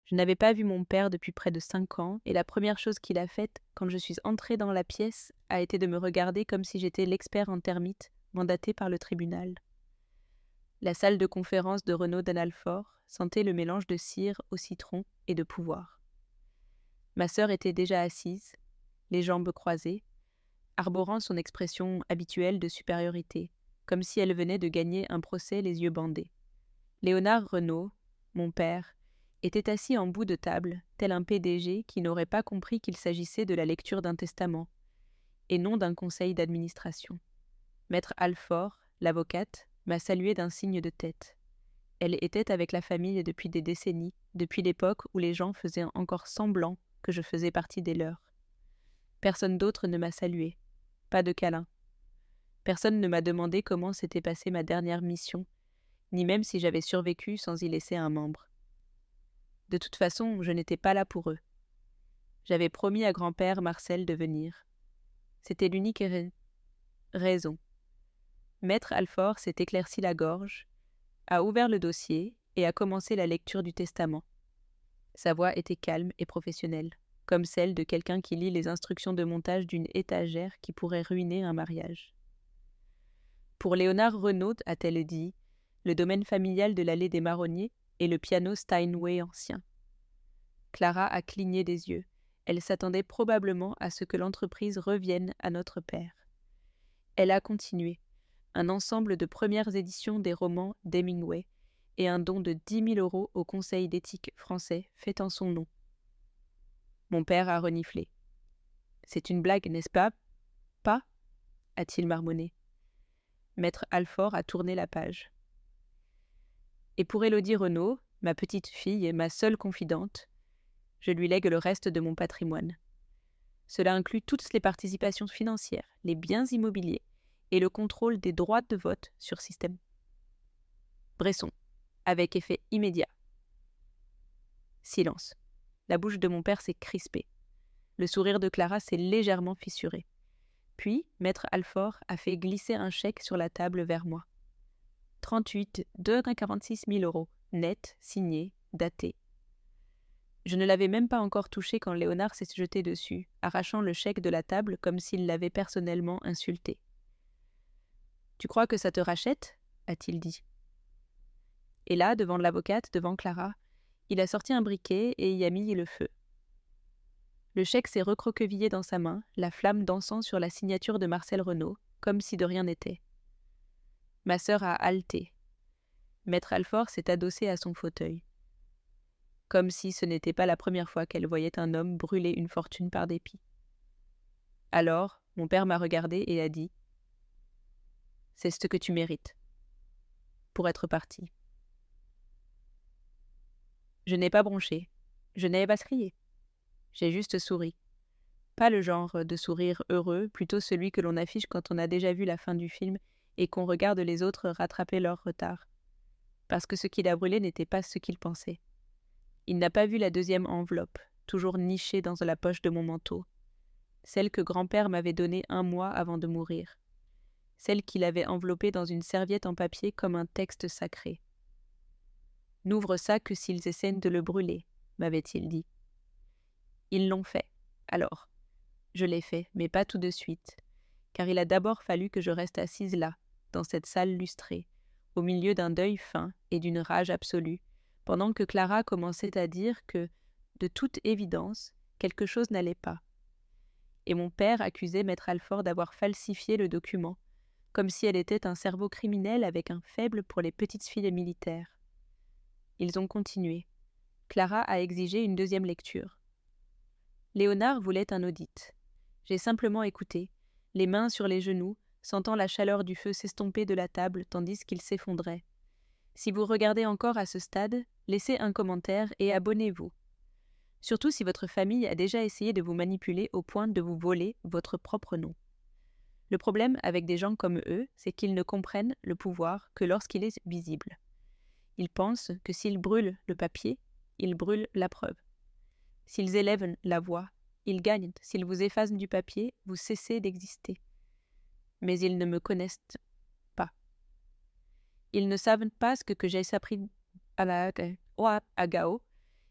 Je n'avais pas vu mon père depuis près de 5 ans, et la première chose qu'il a faite quand je suis entrée dans la pièce a été de me regarder comme si j'étais l'expert en termites, mandaté par le tribunal. La salle de conférence de Renaud d'Analfort sentait le mélange de cire au citron et de pouvoir. Ma sœur était déjà assise, les jambes croisées, arborant son expression habituelle de supériorité, comme si elle venait de gagner un procès les yeux bandés. Léonard Renaud, mon père, était assis en bout de table, tel un PDG qui n'aurait pas compris qu'il s'agissait de la lecture d'un testament, et non d'un conseil d'administration. Maître Alfort, l'avocate, m'a salué d'un signe de tête. Elle était avec la famille depuis des décennies, depuis l'époque où les gens faisaient encore semblant que je faisais partie des leurs. Personne d'autre ne m'a salué. Pas de câlin. Personne ne m'a demandé comment s'était passée ma dernière mission, ni même si j'avais survécu sans y laisser un membre. De toute façon, je n'étais pas là pour eux. J'avais promis à grand-père Marcel de venir. C'était l'unique raison. Maître Alfort s'est éclairci la gorge, a ouvert le dossier et a commencé la lecture du testament. Sa voix était calme et professionnelle, comme celle de quelqu'un qui lit les instructions de montage d'une étagère qui pourrait ruiner un mariage. Pour Léonard Renaud, a-t-elle dit, le domaine familial de l'allée des Marronniers est le piano Steinway ancien. Clara a cligné des yeux. Elle s'attendait probablement à ce que l'entreprise revienne à notre père. Elle a continué. Un ensemble de premières éditions des romans d'Hemingway et un don de 10 000 € au Conseil d'éthique français fait en son nom. Mon père a reniflé. « C'est une blague, n'est-ce pas ? Pas » a-t-il marmonné. Maître Alfort a tourné la page. Et pour Élodie Renaud, ma petite fille et ma seule confidente, je lui lègue le reste de mon patrimoine. Cela inclut toutes les participations financières, les biens immobiliers et le contrôle des droits de vote sur système. Bresson, avec effet immédiat. Silence. La bouche de mon père s'est crispée. Le sourire de Clara s'est légèrement fissuré. Puis, Maître Alfort a fait glisser un chèque sur la table vers moi. 38,246 000 €, net, signé, daté. Je ne l'avais même pas encore touché quand Léonard s'est jeté dessus, arrachant le chèque de la table comme s'il l'avait personnellement insulté. « Tu crois que ça te rachète ?» a-t-il dit. Et là, devant l'avocate, devant Clara, il a sorti un briquet et y a mis le feu. Le chèque s'est recroquevillé dans sa main, la flamme dansant sur la signature de Marcel Renaud, comme si de rien n'était. Ma sœur a haleté. Maître Alfort s'est adossé à son fauteuil. Comme si ce n'était pas la première fois qu'elle voyait un homme brûler une fortune par dépit. Alors, mon père m'a regardé et a dit « C'est ce que tu mérites. » Pour être parti. Je n'ai pas bronché. Je n'ai pas crié. J'ai juste souri. Pas le genre de sourire heureux, plutôt celui que l'on affiche quand on a déjà vu la fin du film et qu'on regarde les autres rattraper leur retard. Parce que ce qu'il a brûlé n'était pas ce qu'il pensait. Il n'a pas vu la deuxième enveloppe, toujours nichée dans la poche de mon manteau. Celle que grand-père m'avait donnée 1 mois avant de mourir. Celle qu'il avait enveloppée dans une serviette en papier comme un texte sacré. « N'ouvre ça que s'ils essaient de le brûler », m'avait-il dit. Ils l'ont fait, alors. Je l'ai fait, mais pas tout de suite, car il a d'abord fallu que je reste assise là, dans cette salle lustrée, au milieu d'un deuil fin et d'une rage absolue, pendant que Clara commençait à dire que, de toute évidence, quelque chose n'allait pas. Et mon père accusait Maître Alfort d'avoir falsifié le document, comme si elle était un cerveau criminel avec un faible pour les petites filles militaires. Ils ont continué. Clara a exigé une deuxième lecture. Léonard voulait un audit. J'ai simplement écouté, les mains sur les genoux, sentant la chaleur du feu s'estomper de la table tandis qu'il s'effondrait. Si vous regardez encore à ce stade, laissez un commentaire et abonnez-vous. Surtout si votre famille a déjà essayé de vous manipuler au point de vous voler votre propre nom. Le problème avec des gens comme eux, c'est qu'ils ne comprennent le pouvoir que lorsqu'il est visible. Ils pensent que s'ils brûlent le papier, ils brûlent la preuve. S'ils élèvent la voix, ils gagnent. S'ils vous effacent du papier, vous cessez d'exister. Mais ils ne me connaissent pas. Ils ne savent pas ce que j'ai appris à Gao,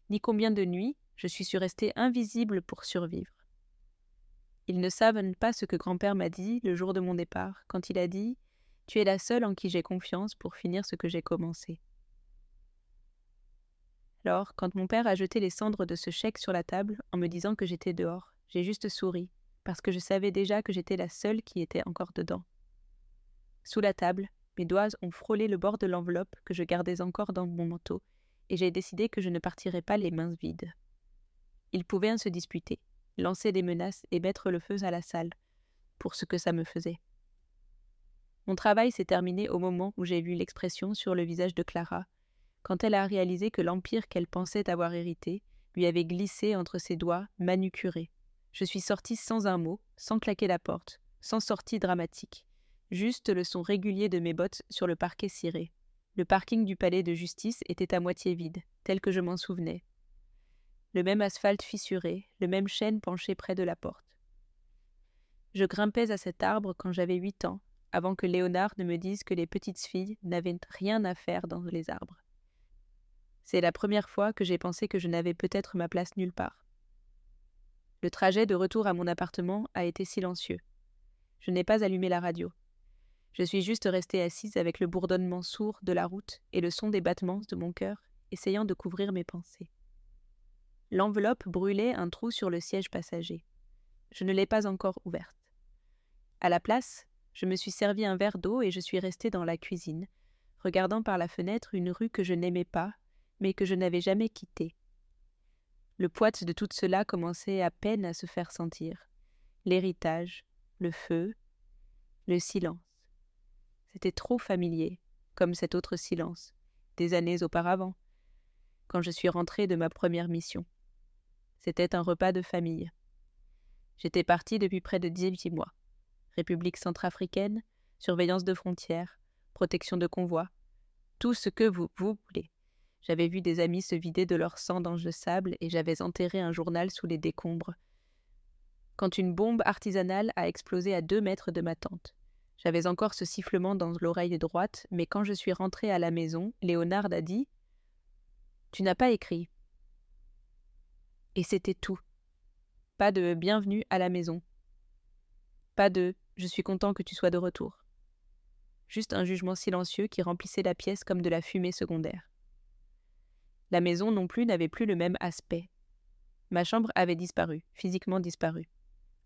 ni combien de nuits je suis restée invisible pour survivre. Ils ne savent pas ce que grand-père m'a dit le jour de mon départ, quand il a dit « Tu es la seule en qui j'ai confiance pour finir ce que j'ai commencé ». Alors, quand mon père a jeté les cendres de ce chèque sur la table en me disant que j'étais dehors, j'ai juste souri, parce que je savais déjà que j'étais la seule qui était encore dedans. Sous la table, mes doigts ont frôlé le bord de l'enveloppe que je gardais encore dans mon manteau, et j'ai décidé que je ne partirais pas les mains vides. Ils pouvaient se disputer, lancer des menaces et mettre le feu à la salle, pour ce que ça me faisait. Mon travail s'est terminé au moment où j'ai vu l'expression sur le visage de Clara, quand elle a réalisé que l'empire qu'elle pensait avoir hérité lui avait glissé entre ses doigts manucurés. Je suis sortie sans un mot, sans claquer la porte, sans sortie dramatique. Juste le son régulier de mes bottes sur le parquet ciré. Le parking du palais de justice était à moitié vide, tel que je m'en souvenais. Le même asphalte fissuré, le même chêne penché près de la porte. Je grimpais à cet arbre quand j'avais 8 ans, avant que Léonard ne me dise que les petites filles n'avaient rien à faire dans les arbres. C'est la première fois que j'ai pensé que je n'avais peut-être ma place nulle part. Le trajet de retour à mon appartement a été silencieux. Je n'ai pas allumé la radio. Je suis juste restée assise avec le bourdonnement sourd de la route et le son des battements de mon cœur, essayant de couvrir mes pensées. L'enveloppe brûlait un trou sur le siège passager. Je ne l'ai pas encore ouverte. À la place, je me suis servi un verre d'eau et je suis restée dans la cuisine, regardant par la fenêtre une rue que je n'aimais pas, mais que je n'avais jamais quittée. Le poids de tout cela commençait à peine à se faire sentir. L'héritage, le feu, le silence. C'était trop familier, comme cet autre silence, des années auparavant, quand je suis rentrée de ma première mission. C'était un repas de famille. J'étais partie depuis près de 18 mois. République centrafricaine, surveillance de frontières, protection de convois, tout ce que vous voulez. J'avais vu des amis se vider de leur sang dans le sable et j'avais enterré un journal sous les décombres. Quand une bombe artisanale a explosé à 2 mètres de ma tente. J'avais encore ce sifflement dans l'oreille droite, mais quand je suis rentrée à la maison, Léonard a dit « Tu n'as pas écrit ». Et c'était tout. Pas de « bienvenue à la maison ». Pas de « je suis content que tu sois de retour ». Juste un jugement silencieux qui remplissait la pièce comme de la fumée secondaire. La maison non plus n'avait plus le même aspect. Ma chambre avait disparu, physiquement disparu.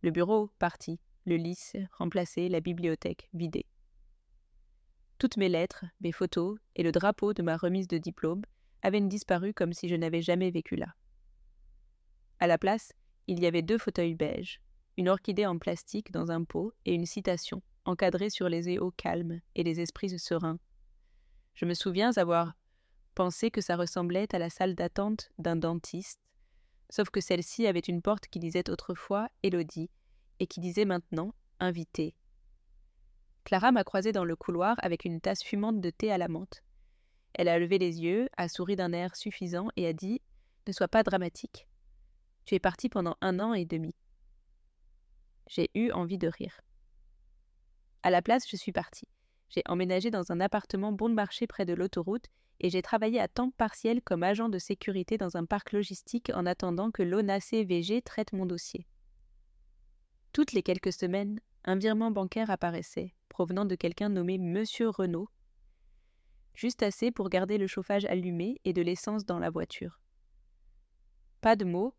Le bureau, parti. Le lit, remplacé, la bibliothèque, vidée. Toutes mes lettres, mes photos et le drapeau de ma remise de diplôme avaient disparu comme si je n'avais jamais vécu là. À la place, il y avait 2 fauteuils beiges, une orchidée en plastique dans un pot et une citation, encadrée sur les éaux calmes et les esprits sereins. Je me souviens avoir pensé que ça ressemblait à la salle d'attente d'un dentiste, sauf que celle-ci avait une porte qui disait autrefois « Élodie » et qui disait maintenant « Invité ». Clara m'a croisée dans le couloir avec une tasse fumante de thé à la menthe. Elle a levé les yeux, a souri d'un air suffisant et a dit « Ne sois pas dramatique. Tu es partie pendant 1 an et demi. » J'ai eu envie de rire. À la place, je suis partie. J'ai emménagé dans un appartement bon marché près de l'autoroute et j'ai travaillé à temps partiel comme agent de sécurité dans un parc logistique en attendant que l'ONACVG traite mon dossier. Toutes les quelques semaines, un virement bancaire apparaissait, provenant de quelqu'un nommé Monsieur Renaud, juste assez pour garder le chauffage allumé et de l'essence dans la voiture. Pas de mots,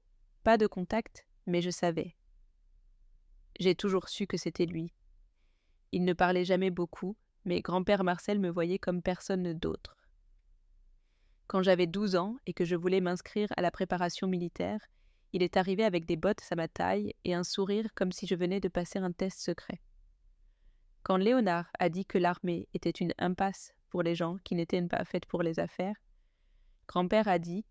pas de contact, mais je savais. J'ai toujours su que c'était lui. Il ne parlait jamais beaucoup, mais grand-père Marcel me voyait comme personne d'autre. Quand j'avais 12 ans et que je voulais m'inscrire à la préparation militaire, il est arrivé avec des bottes à ma taille et un sourire comme si je venais de passer un test secret. Quand Léonard a dit que l'armée était une impasse pour les gens qui n'étaient pas faits pour les affaires, grand-père a dit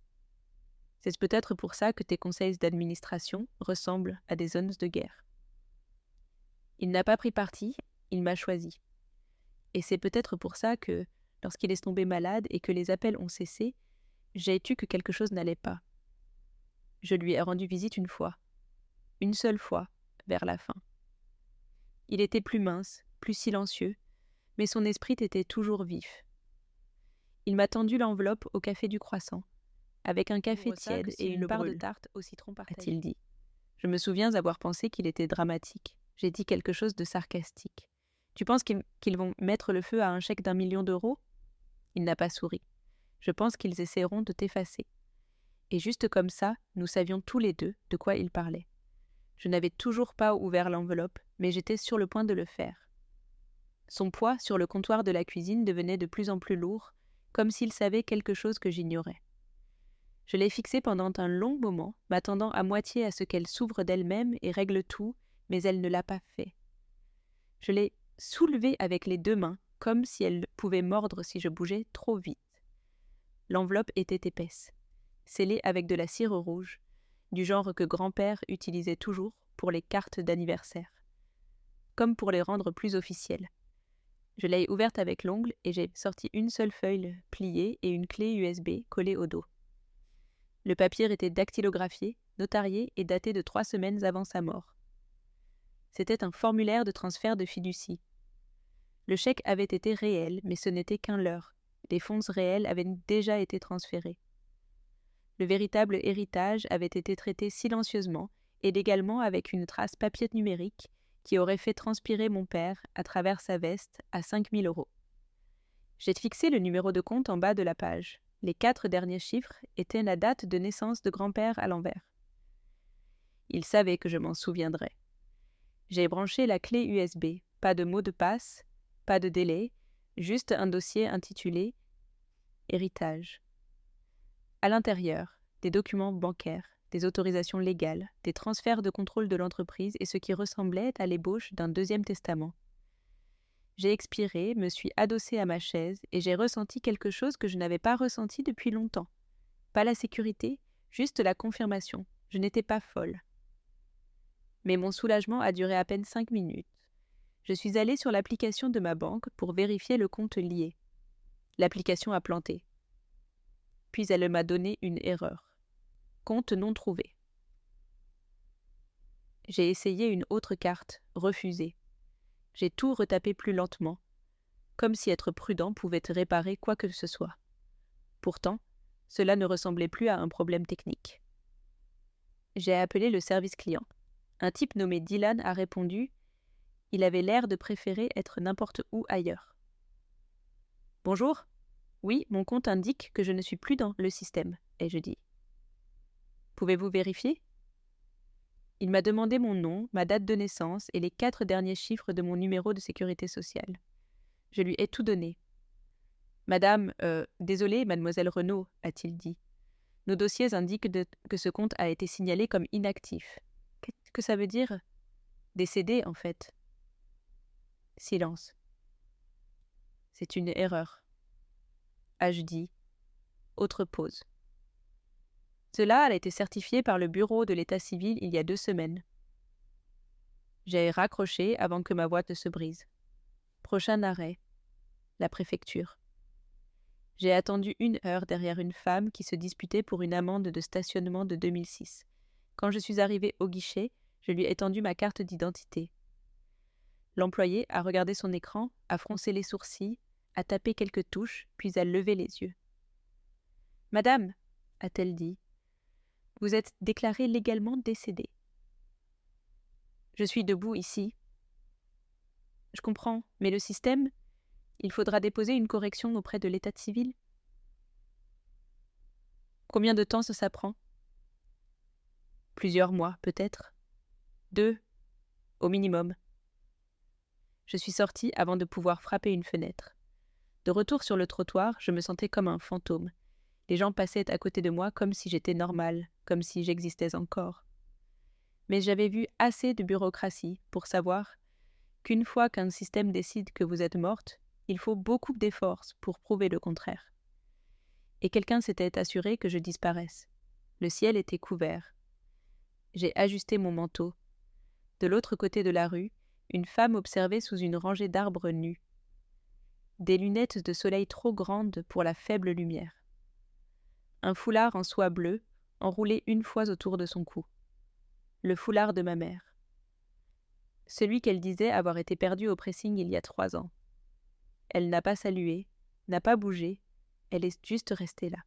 « C'est peut-être pour ça que tes conseils d'administration ressemblent à des zones de guerre. » Il n'a pas pris parti, il m'a choisi. Et c'est peut-être pour ça que, lorsqu'il est tombé malade et que les appels ont cessé, j'ai su que quelque chose n'allait pas. Je lui ai rendu visite une fois. Une seule fois, vers la fin. Il était plus mince, plus silencieux, mais son esprit était toujours vif. Il m'a tendu l'enveloppe au café du Croissant. avec un café Ouvre ça que tiède et s'il une le part de brûle. tarte au citron partagée, a-t-il dit. Je me souviens avoir pensé qu'il était dramatique. J'ai dit quelque chose de sarcastique. Tu penses qu'ils vont mettre le feu à un chèque d'1 million d'euros ? Il n'a pas souri. Je pense qu'ils essaieront de t'effacer. Et juste comme ça, nous savions tous les deux de quoi il parlait. Je n'avais toujours pas ouvert l'enveloppe, mais j'étais sur le point de le faire. Son poids sur le comptoir de la cuisine devenait de plus en plus lourd, comme s'il savait quelque chose que j'ignorais. Je l'ai fixée pendant un long moment, m'attendant à moitié à ce qu'elle s'ouvre d'elle-même et règle tout, mais elle ne l'a pas fait. Je l'ai soulevée avec les 2 mains, comme si elle pouvait mordre si je bougeais trop vite. L'enveloppe était épaisse, scellée avec de la cire rouge, du genre que grand-père utilisait toujours pour les cartes d'anniversaire, comme pour les rendre plus officielles. Je l'ai ouverte avec l'ongle et j'ai sorti une seule feuille pliée et une clé USB collée au dos. Le papier était dactylographié, notarié et daté de 3 semaines avant sa mort. C'était un formulaire de transfert de fiducie. Le chèque avait été réel, mais ce n'était qu'un leurre. Les fonds réels avaient déjà été transférés. Le véritable héritage avait été traité silencieusement et légalement avec une trace papier numérique qui aurait fait transpirer mon père à travers sa veste à 5 000 €. J'ai fixé le numéro de compte en bas de la page. Les 4 derniers chiffres étaient la date de naissance de grand-père à l'envers. Il savait que je m'en souviendrais. J'ai branché la clé USB, pas de mot de passe, pas de délai, juste un dossier intitulé « Héritage ». À l'intérieur, des documents bancaires, des autorisations légales, des transferts de contrôle de l'entreprise et ce qui ressemblait à l'ébauche d'un 2e testament. J'ai expiré, me suis adossée à ma chaise et j'ai ressenti quelque chose que je n'avais pas ressenti depuis longtemps. Pas la sécurité, juste la confirmation. Je n'étais pas folle. Mais mon soulagement a duré à peine 5 minutes. Je suis allée sur l'application de ma banque pour vérifier le compte lié. L'application a planté. Puis elle m'a donné une erreur. Compte non trouvé. J'ai essayé une autre carte, refusée. J'ai tout retapé plus lentement, comme si être prudent pouvait réparer quoi que ce soit. Pourtant, cela ne ressemblait plus à un problème technique. J'ai appelé le service client. Un type nommé Dylan a répondu. Il avait l'air de préférer être n'importe où ailleurs. « Bonjour. Oui, mon compte indique que je ne suis plus dans le système, » ai-je dit. « Pouvez-vous vérifier ?» Il m'a demandé mon nom, ma date de naissance et les 4 derniers chiffres de mon numéro de sécurité sociale. Je lui ai tout donné. « Madame, désolé, mademoiselle Renaud, » a-t-il dit. « Nos dossiers indiquent que ce compte a été signalé comme inactif. » Qu'est-ce que ça veut dire ? Décédé, en fait. Silence. C'est une erreur. Ai-je dit. Autre pause. Cela a été certifié par le bureau de l'état civil il y a 2 semaines. J'ai raccroché avant que ma voix ne se brise. Prochain arrêt. La préfecture. J'ai attendu 1 heure derrière une femme qui se disputait pour une amende de stationnement de 2006. Quand je suis arrivée au guichet, je lui ai tendu ma carte d'identité. L'employé a regardé son écran, a froncé les sourcils, a tapé quelques touches, puis a levé les yeux. « Madame, » a-t-elle dit, « vous êtes déclarée légalement décédée. » Je suis debout ici. Je comprends, mais le système, il faudra déposer une correction auprès de l'état civil. Combien de temps ça prend ? Plusieurs mois, peut-être. 2, au minimum. Je suis sortie avant de pouvoir frapper une fenêtre. De retour sur le trottoir, je me sentais comme un fantôme. Les gens passaient à côté de moi comme si j'étais normale, comme si j'existais encore. Mais j'avais vu assez de bureaucratie pour savoir qu'une fois qu'un système décide que vous êtes morte, il faut beaucoup d'efforts pour prouver le contraire. Et quelqu'un s'était assuré que je disparaisse. Le ciel était couvert. J'ai ajusté mon manteau. De l'autre côté de la rue, une femme observait sous une rangée d'arbres nus. Des lunettes de soleil trop grandes pour la faible lumière. Un foulard en soie bleue, enroulé une fois autour de son cou. Le foulard de ma mère. Celui qu'elle disait avoir été perdu au pressing il y a 3 ans. Elle n'a pas salué, n'a pas bougé, elle est juste restée là.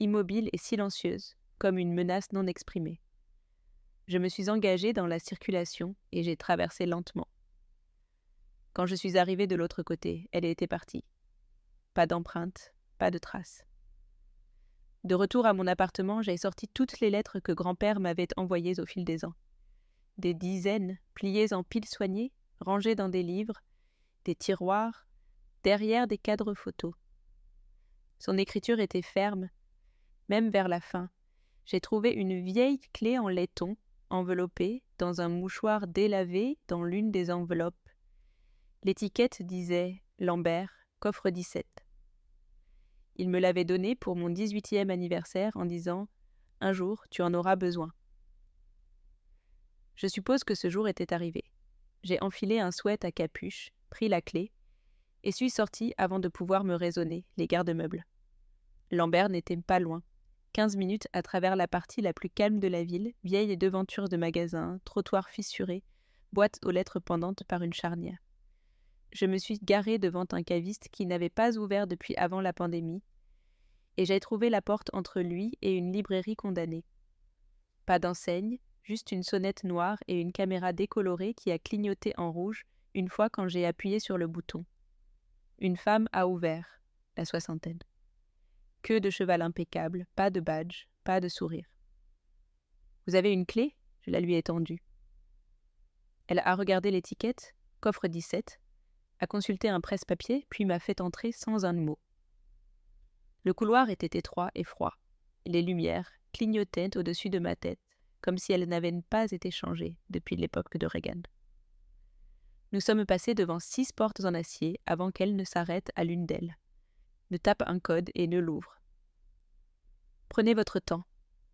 immobile et silencieuse, comme une menace non exprimée. Je me suis engagée dans la circulation et j'ai traversé lentement. Quand je suis arrivée de l'autre côté, elle était partie. Pas d'empreinte, pas de traces. De retour à mon appartement, j'ai sorti toutes les lettres que grand-père m'avait envoyées au fil des ans. Des dizaines, pliées en piles soignées, rangées dans des livres, des tiroirs, derrière des cadres photos. Son écriture était ferme, même vers la fin. J'ai trouvé une vieille clé en laiton, enveloppée dans un mouchoir délavé dans l'une des enveloppes. L'étiquette disait « Lambert, coffre 17 ». Il me l'avait donnée pour mon 18e anniversaire en disant « Un jour, tu en auras besoin ». Je suppose que ce jour était arrivé. J'ai enfilé un sweat à capuche, pris la clé, et suis sortie avant de pouvoir me raisonner, les garde-meubles. Lambert n'était pas loin. 15 minutes à travers la partie la plus calme de la ville, vieilles devantures de magasins, trottoirs fissurés, boîtes aux lettres pendantes par une charnière. Je me suis garée devant un caviste qui n'avait pas ouvert depuis avant la pandémie, et j'ai trouvé la porte entre lui et une librairie condamnée. Pas d'enseigne, juste une sonnette noire et une caméra décolorée qui a clignoté en rouge une fois quand j'ai appuyé sur le bouton. Une femme a ouvert, la soixantaine. Queue de cheval impeccable, pas de badge, pas de sourire. « Vous avez une clé ?» Je la lui ai tendue. Elle a regardé l'étiquette, coffre 17, a consulté un presse-papier, puis m'a fait entrer sans un mot. Le couloir était étroit et froid. Les lumières clignotaient au-dessus de ma tête, comme si elles n'avaient pas été changées depuis l'époque de Reagan. Nous sommes passés devant 6 portes en acier avant qu'elle ne s'arrête à l'une d'elles, ne tape un code et ne l'ouvre. « Prenez votre temps »,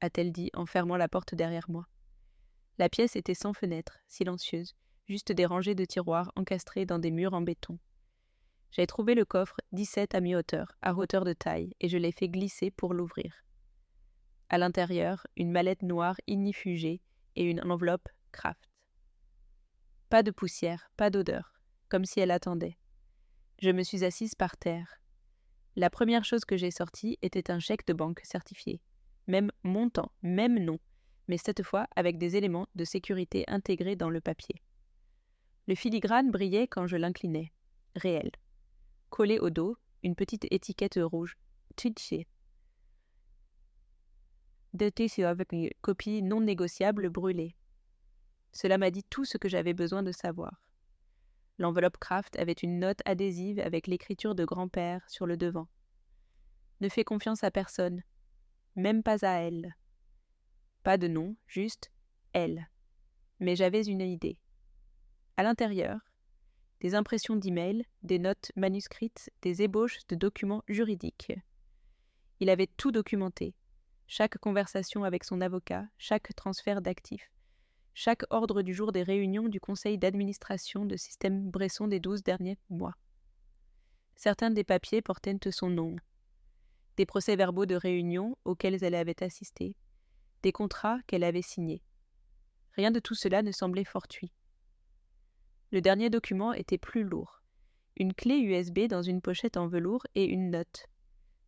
a-t-elle dit en fermant la porte derrière moi. La pièce était sans fenêtre, silencieuse, juste des rangées de tiroirs encastrés dans des murs en béton. J'ai trouvé le coffre 17 à mi-hauteur, à hauteur de taille, et je l'ai fait glisser pour l'ouvrir. À l'intérieur, une mallette noire ignifugée et une enveloppe Kraft. Pas de poussière, pas d'odeur, comme si elle attendait. Je me suis assise par terre. La première chose que j'ai sortie était un chèque de banque certifié. Même montant, même nom, mais cette fois avec des éléments de sécurité intégrés dans le papier. Le filigrane brillait quand je l'inclinais. Réel. Collé au dos, une petite étiquette rouge. Twitché. De tissu avec une copie non négociable brûlée. Cela m'a dit tout ce que j'avais besoin de savoir. L'enveloppe Kraft avait une note adhésive avec l'écriture de grand-père sur le devant. Ne fais confiance à personne, même pas à elle. Pas de nom, juste elle. Mais j'avais une idée. À l'intérieur, des impressions d'emails, des notes manuscrites, des ébauches de documents juridiques. Il avait tout documenté. Chaque conversation avec son avocat, chaque transfert d'actifs, chaque ordre du jour des réunions du conseil d'administration de Système Bresson des 12 derniers mois. Certains des papiers portaient son nom. Des procès-verbaux de réunions auxquels elle avait assisté, des contrats qu'elle avait signés. Rien de tout cela ne semblait fortuit. Le dernier document était plus lourd. Une clé USB dans une pochette en velours et une note.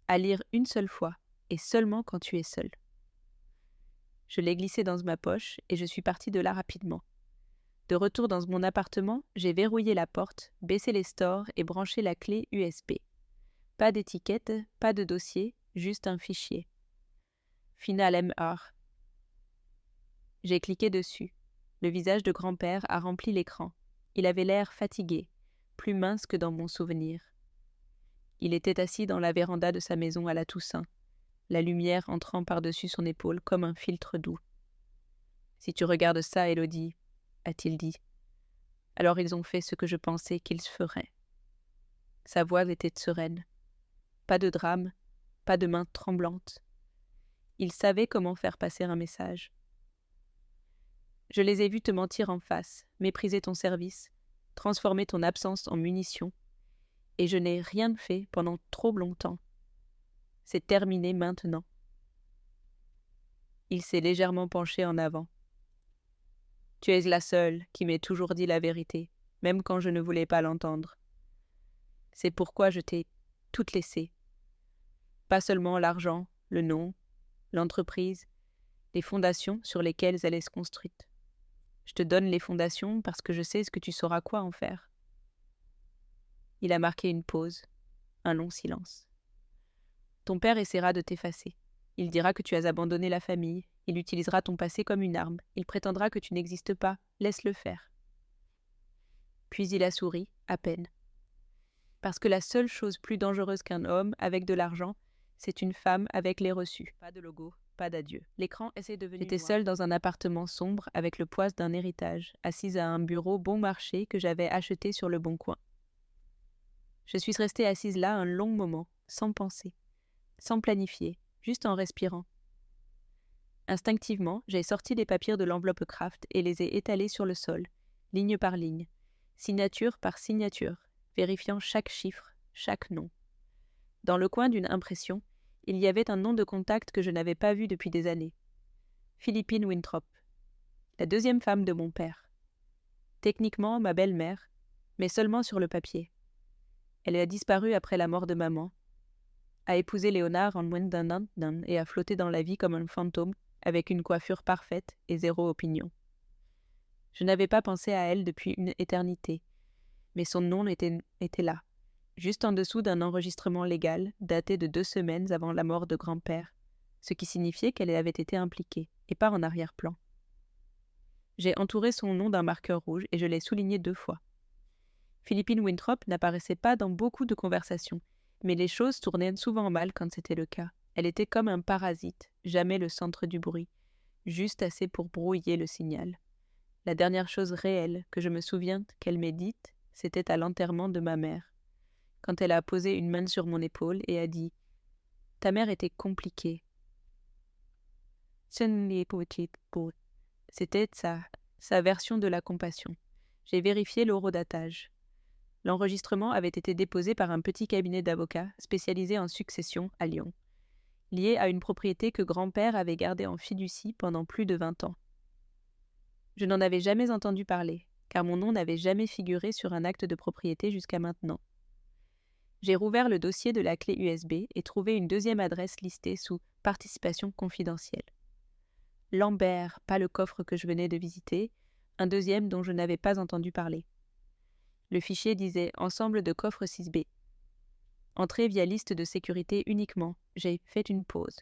À lire une seule fois, et seulement quand tu es seul. Je l'ai glissé dans ma poche et je suis partie de là rapidement. De retour dans mon appartement, j'ai verrouillé la porte, baissé les stores et branché la clé USB. Pas d'étiquette, pas de dossier, juste un fichier. Final MR. J'ai cliqué dessus. Le visage de grand-père a rempli l'écran. Il avait l'air fatigué, plus mince que dans mon souvenir. Il était assis dans la véranda de sa maison à la Toussaint, la lumière entrant par-dessus son épaule comme un filtre doux. « Si tu regardes ça, Élodie, » a-t-il dit, « alors ils ont fait ce que je pensais qu'ils feraient. » Sa voix était sereine. Pas de drame, pas de main tremblante. Il savait comment faire passer un message. « Je les ai vus te mentir en face, mépriser ton service, transformer ton absence en munition, et je n'ai rien fait pendant trop longtemps. C'est terminé maintenant. » Il s'est légèrement penché en avant. « Tu es la seule qui m'ait toujours dit la vérité, même quand je ne voulais pas l'entendre. C'est pourquoi je t'ai toute laissée. Pas seulement l'argent, le nom, l'entreprise, les fondations sur lesquelles elle est construite. Je te donne les fondations parce que je sais ce que tu sauras quoi en faire. » Il a marqué une pause, un long silence. « Ton père essaiera de t'effacer. Il dira que tu as abandonné la famille. Il utilisera ton passé comme une arme. Il prétendra que tu n'existes pas. Laisse-le faire. » Puis il a souri, à peine. Parce que la seule chose plus dangereuse qu'un homme avec de l'argent, c'est une femme avec les reçus. Pas de logo, pas d'adieu. L'écran est devenu J'étais seule dans un appartement sombre avec le poids d'un héritage, assise à un bureau bon marché que j'avais acheté sur le Bon Coin. Je suis restée assise là un long moment, sans penser, sans planifier, juste en respirant. Instinctivement, j'ai sorti les papiers de l'enveloppe Kraft et les ai étalés sur le sol, ligne par ligne, signature par signature, vérifiant chaque chiffre, chaque nom. Dans le coin d'une impression, il y avait un nom de contact que je n'avais pas vu depuis des années. Philippine Winthrop, la deuxième femme de mon père. Techniquement ma belle-mère, mais seulement sur le papier. Elle a disparu après la mort de maman, a épousé Léonard en moins d'un an et a flotté dans la vie comme un fantôme avec une coiffure parfaite et zéro opinion. Je n'avais pas pensé à elle depuis une éternité, mais son nom était là, juste en dessous d'un enregistrement légal daté de 2 semaines avant la mort de grand-père, ce qui signifiait qu'elle avait été impliquée, et pas en arrière-plan. J'ai entouré son nom d'un marqueur rouge et je l'ai souligné 2 fois. Philippine Winthrop n'apparaissait pas dans beaucoup de conversations, mais les choses tournaient souvent mal quand c'était le cas. Elle était comme un parasite, jamais le centre du bruit, juste assez pour brouiller le signal. La dernière chose réelle que je me souviens qu'elle m'ait dite, c'était à l'enterrement de ma mère, quand elle a posé une main sur mon épaule et a dit « Ta mère était compliquée. » C'était sa version de la compassion. J'ai vérifié l'horodatage. L'enregistrement avait été déposé par un petit cabinet d'avocats spécialisé en succession à Lyon, lié à une propriété que grand-père avait gardée en fiducie pendant plus de 20 ans. Je n'en avais jamais entendu parler, car mon nom n'avait jamais figuré sur un acte de propriété jusqu'à maintenant. J'ai rouvert le dossier de la clé USB et trouvé une deuxième adresse listée sous « Participation confidentielle ». Lambert, pas le coffre que je venais de visiter, un deuxième dont je n'avais pas entendu parler. Le fichier disait « Ensemble de coffres 6B ». Entrée via liste de sécurité uniquement, j'ai fait une pause.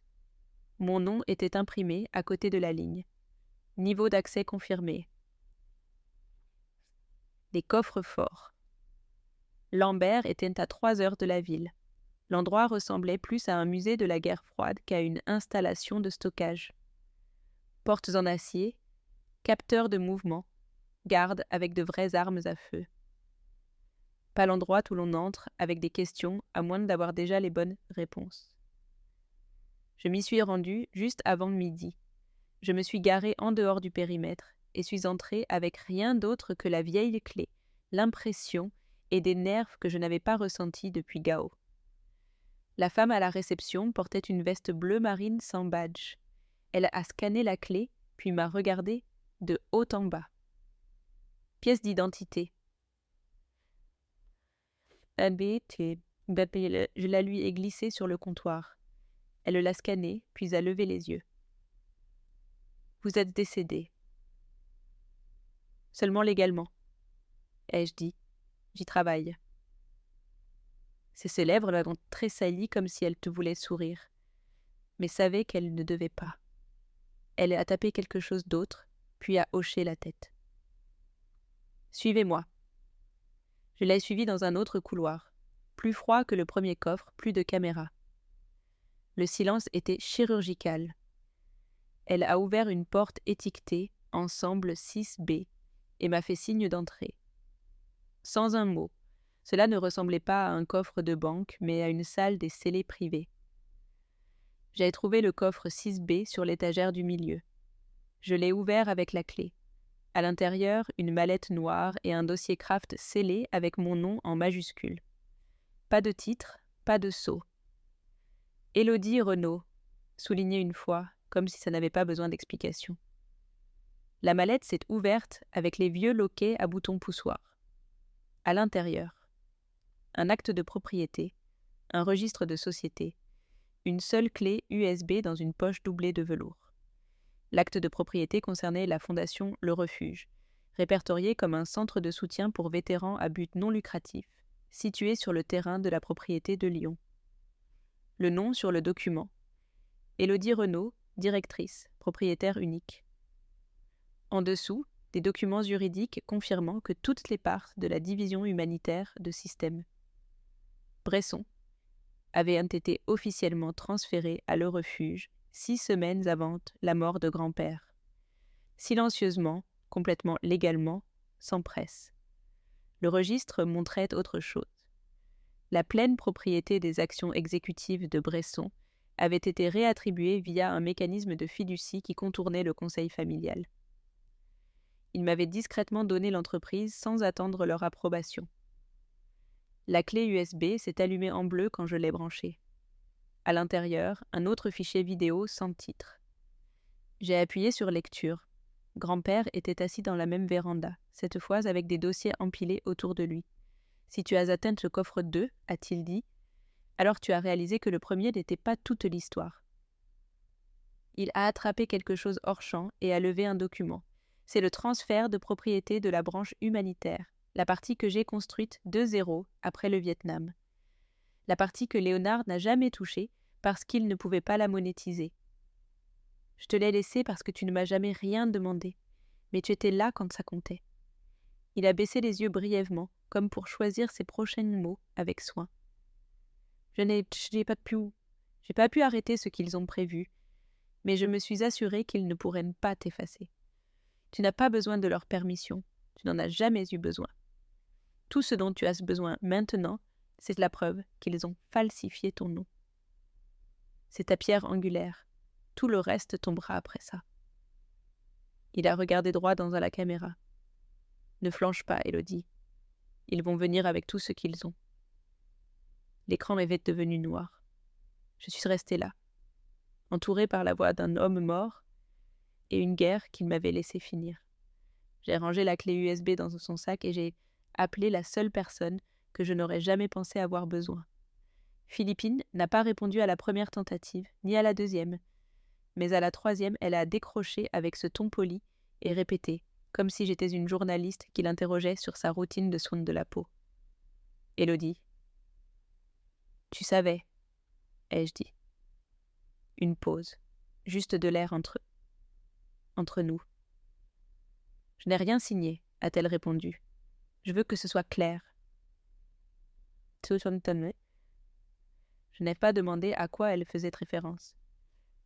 Mon nom était imprimé à côté de la ligne. Niveau d'accès confirmé. Les coffres forts. Lambert était à 3 heures de la ville. L'endroit ressemblait plus à un musée de la guerre froide qu'à une installation de stockage. Portes en acier, capteurs de mouvement, gardes avec de vraies armes à feu. Pas l'endroit où l'on entre avec des questions à moins d'avoir déjà les bonnes réponses. Je m'y suis rendue juste avant midi. Je me suis garée en dehors du périmètre et suis entrée avec rien d'autre que la vieille clé, l'impression et des nerfs que je n'avais pas ressentis depuis Gao. La femme à la réception portait une veste bleu marine sans badge. Elle a scanné la clé, puis m'a regardée de haut en bas. Pièce d'identité. Je la lui ai glissée sur le comptoir. Elle l'a scannée, puis a levé les yeux. Vous êtes décédé. Seulement légalement, ai-je dit. J'y travaille. Ses lèvres l'ont tressailli comme si elle te voulait sourire, mais savait qu'elle ne devait pas. Elle a tapé quelque chose d'autre, puis a hoché la tête. Suivez-moi. Je l'ai suivie dans un autre couloir. Plus froid que le premier coffre, plus de caméras. Le silence était chirurgical. Elle a ouvert une porte étiquetée « Ensemble 6B » et m'a fait signe d'entrer. Sans un mot. Cela ne ressemblait pas à un coffre de banque, mais à une salle des scellés privés. J'ai trouvé le coffre 6B sur l'étagère du milieu. Je l'ai ouvert avec la clé. À l'intérieur, une mallette noire et un dossier Kraft scellé avec mon nom en majuscule. Pas de titre, pas de sceau. Élodie Renaud, souligné une fois, comme si ça n'avait pas besoin d'explication. La mallette s'est ouverte avec les vieux loquets à boutons poussoirs. À l'intérieur, un acte de propriété, un registre de société, une seule clé USB dans une poche doublée de velours. L'acte de propriété concernait la fondation Le Refuge, répertoriée comme un centre de soutien pour vétérans à but non lucratif, situé sur le terrain de la propriété de Lyon. Le nom sur le document: Élodie Renaud, directrice, propriétaire unique. En dessous, des documents juridiques confirmant que toutes les parts de la division humanitaire de Système Bresson avaient été officiellement transférées à Le Refuge 6 semaines avant la mort de grand-père. Silencieusement, complètement légalement, sans presse. Le registre montrait autre chose. La pleine propriété des actions exécutives de Bresson avait été réattribuée via un mécanisme de fiducie qui contournait le conseil familial. Ils m'avaient discrètement donné l'entreprise sans attendre leur approbation. La clé USB s'est allumée en bleu quand je l'ai branchée. À l'intérieur, un autre fichier vidéo sans titre. J'ai appuyé sur lecture. Grand-père était assis dans la même véranda, cette fois avec des dossiers empilés autour de lui. « Si tu as atteint ce coffre 2, a-t-il dit, alors tu as réalisé que le premier n'était pas toute l'histoire. » Il a attrapé quelque chose hors champ et a levé un document. C'est le transfert de propriété de la branche humanitaire, la partie que j'ai construite de zéro après le Vietnam. La partie que Léonard n'a jamais touchée parce qu'il ne pouvait pas la monétiser. Je te l'ai laissée parce que tu ne m'as jamais rien demandé, mais tu étais là quand ça comptait. Il a baissé les yeux brièvement, comme pour choisir ses prochains mots avec soin. J'ai pas pu arrêter ce qu'ils ont prévu, mais je me suis assurée qu'ils ne pourraient pas t'effacer. Tu n'as pas besoin de leur permission, tu n'en as jamais eu besoin. Tout ce dont tu as besoin maintenant, c'est la preuve qu'ils ont falsifié ton nom. C'est ta pierre angulaire. Tout le reste tombera après ça. Il a regardé droit dans la caméra. Ne flanche pas, Élodie. Ils vont venir avec tout ce qu'ils ont. L'écran m'était devenu noir. Je suis restée là, entourée par la voix d'un homme mort et une guerre qu'il m'avait laissé finir. J'ai rangé la clé USB dans son sac et j'ai appelé la seule personne que je n'aurais jamais pensé avoir besoin. Philippine n'a pas répondu à la première tentative, ni à la deuxième, mais à la troisième, elle a décroché avec ce ton poli et répété, comme si j'étais une journaliste qui l'interrogeait sur sa routine de soins de la peau. « Élodie. »« Tu savais, » ai-je dit. Une pause, juste de l'air entre nous. « Je n'ai rien signé, » a-t-elle répondu. « Je veux que ce soit clair. » Je n'ai pas demandé à quoi elle faisait référence.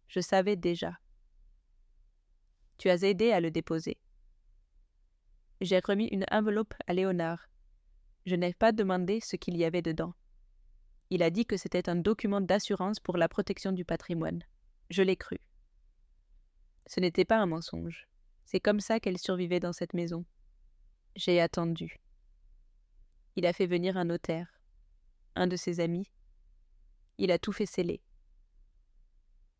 Je savais déjà. Tu as aidé à le déposer. J'ai remis une enveloppe à Léonard. Je n'ai pas demandé ce qu'il y avait dedans. Il a dit que c'était un document d'assurance pour la protection du patrimoine. Je l'ai cru. Ce n'était pas un mensonge. C'est comme ça qu'elle survivait dans cette maison. J'ai attendu. Il a fait venir un notaire, un de ses amis. Il a tout fait sceller.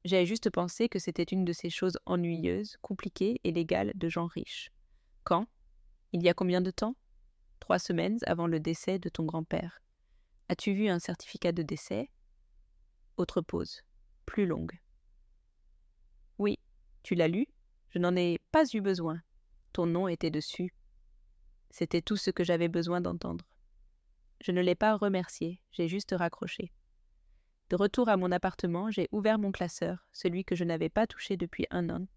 J'ai juste pensé que c'était une de ces choses ennuyeuses, compliquées et légales de gens riches. Quand? Il y a combien de temps? 3 semaines avant le décès de ton grand-père. As-tu vu un certificat de décès? Autre pause, plus longue. Oui, tu l'as lu? Je n'en ai pas eu besoin. Ton nom était dessus. C'était tout ce que j'avais besoin d'entendre. Je ne l'ai pas remercié, j'ai juste raccroché. De retour à mon appartement, j'ai ouvert mon classeur, celui que je n'avais pas touché depuis 1 an,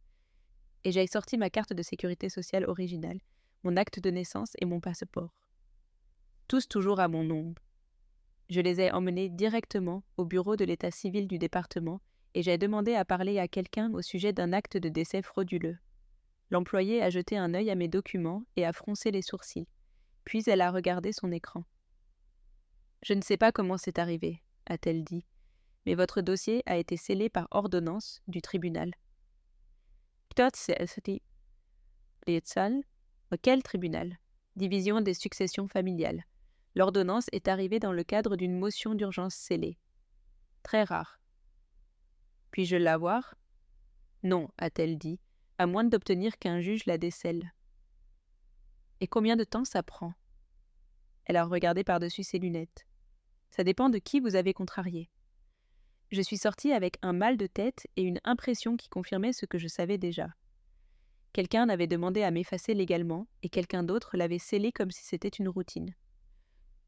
et j'ai sorti ma carte de sécurité sociale originale, mon acte de naissance et mon passeport. Tous toujours à mon nom. Je les ai emmenés directement au bureau de l'état civil du département et j'ai demandé à parler à quelqu'un au sujet d'un acte de décès frauduleux. L'employée a jeté un œil à mes documents et a froncé les sourcils. Puis elle a regardé son écran. « Je ne sais pas comment c'est arrivé, » a-t-elle dit, « mais votre dossier a été scellé par ordonnance du tribunal. » Quel tribunal? Division des successions familiales. L'ordonnance est arrivée dans le cadre d'une motion d'urgence scellée. Très rare. Puis-je la voir? Non, a-t-elle dit, à moins d'obtenir qu'un juge la décèle. Et combien de temps ça prend? Elle a regardé par-dessus ses lunettes. Ça dépend de qui vous avez contrarié. Je suis sortie avec un mal de tête et une impression qui confirmait ce que je savais déjà. Quelqu'un avait demandé à m'effacer légalement et quelqu'un d'autre l'avait scellé comme si c'était une routine.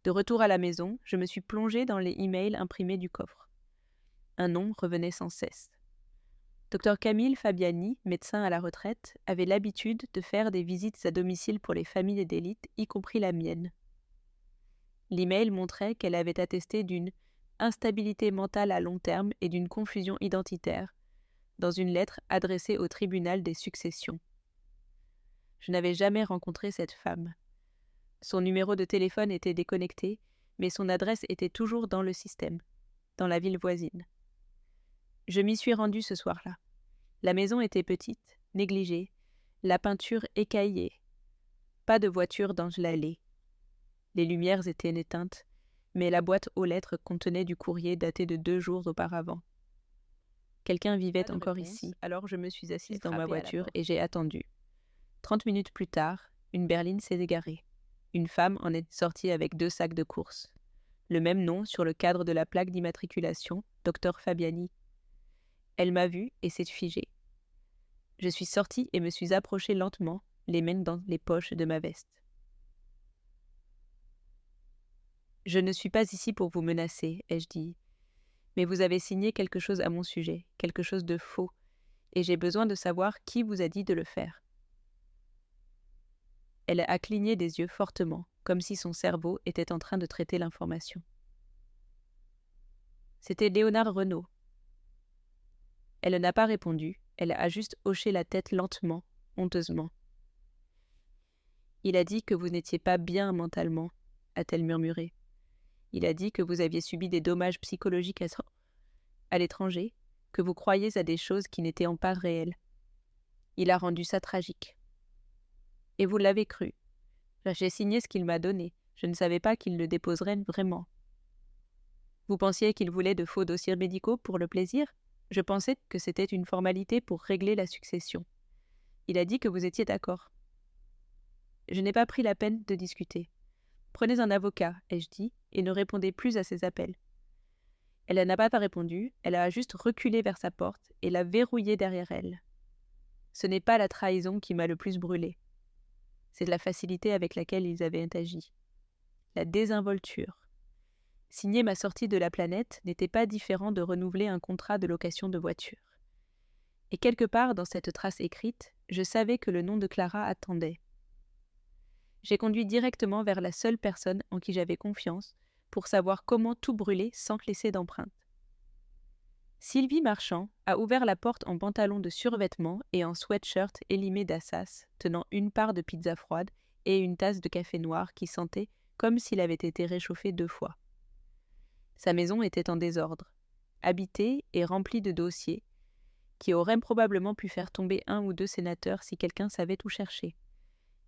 De retour à la maison, je me suis plongée dans les emails imprimés du coffre. Un nom revenait sans cesse. Dr Camille Fabiani, médecin à la retraite, avait l'habitude de faire des visites à domicile pour les familles d'élite, y compris la mienne. L'email montrait qu'elle avait attesté d'une instabilité mentale à long terme et d'une confusion identitaire, dans une lettre adressée au tribunal des successions. Je n'avais jamais rencontré cette femme. Son numéro de téléphone était déconnecté, mais son adresse était toujours dans le système, dans la ville voisine. Je m'y suis rendue ce soir-là. La maison était petite, négligée, la peinture écaillée. Pas de voiture dans l'allée. Les lumières étaient éteintes, mais la boîte aux lettres contenait du courrier daté de 2 jours auparavant. Quelqu'un vivait encore ici, alors je me suis assise dans ma voiture et j'ai attendu. 30 minutes plus tard, une berline s'est égarée. Une femme en est sortie avec 2 sacs de courses. Le même nom sur le cadre de la plaque d'immatriculation, Dr Fabiani. Elle m'a vue et s'est figée. Je suis sortie et me suis approchée lentement, les mains dans les poches de ma veste. « Je ne suis pas ici pour vous menacer, ai-je dit. Mais vous avez signé quelque chose à mon sujet, quelque chose de faux, et j'ai besoin de savoir qui vous a dit de le faire. » Elle a cligné des yeux fortement, comme si son cerveau était en train de traiter l'information. C'était Léonard Renaud. Elle n'a pas répondu, elle a juste hoché la tête lentement, honteusement. « Il a dit que vous n'étiez pas bien mentalement, a-t-elle murmuré. Il a dit que vous aviez subi des dommages psychologiques à l'étranger, que vous croyiez à des choses qui n'étaient pas réelles. Il a rendu ça tragique. Et vous l'avez cru. J'ai signé ce qu'il m'a donné. Je ne savais pas qu'il le déposerait vraiment. Vous pensiez qu'il voulait de faux dossiers médicaux pour le plaisir ? Je pensais que c'était une formalité pour régler la succession. Il a dit que vous étiez d'accord. Je n'ai pas pris la peine de discuter. Prenez un avocat, ai-je dit, et ne répondez plus à ses appels. Elle n'a pas répondu, elle a juste reculé vers sa porte et l'a verrouillée derrière elle. Ce n'est pas la trahison qui m'a le plus brûlé. C'est la facilité avec laquelle ils avaient agi. La désinvolture. Signer ma sortie de la planète n'était pas différent de renouveler un contrat de location de voiture. Et quelque part dans cette trace écrite, je savais que le nom de Clara attendait. J'ai conduit directement vers la seule personne en qui j'avais confiance pour savoir comment tout brûler sans laisser d'empreinte. Sylvie Marchand a ouvert la porte en pantalon de survêtement et en sweatshirt élimé d'Assas, tenant une part de pizza froide et une tasse de café noir qui sentait comme s'il avait été réchauffé 2 fois. Sa maison était en désordre, habitée et remplie de dossiers, qui auraient probablement pu faire tomber 1 ou 2 sénateurs si quelqu'un savait où chercher.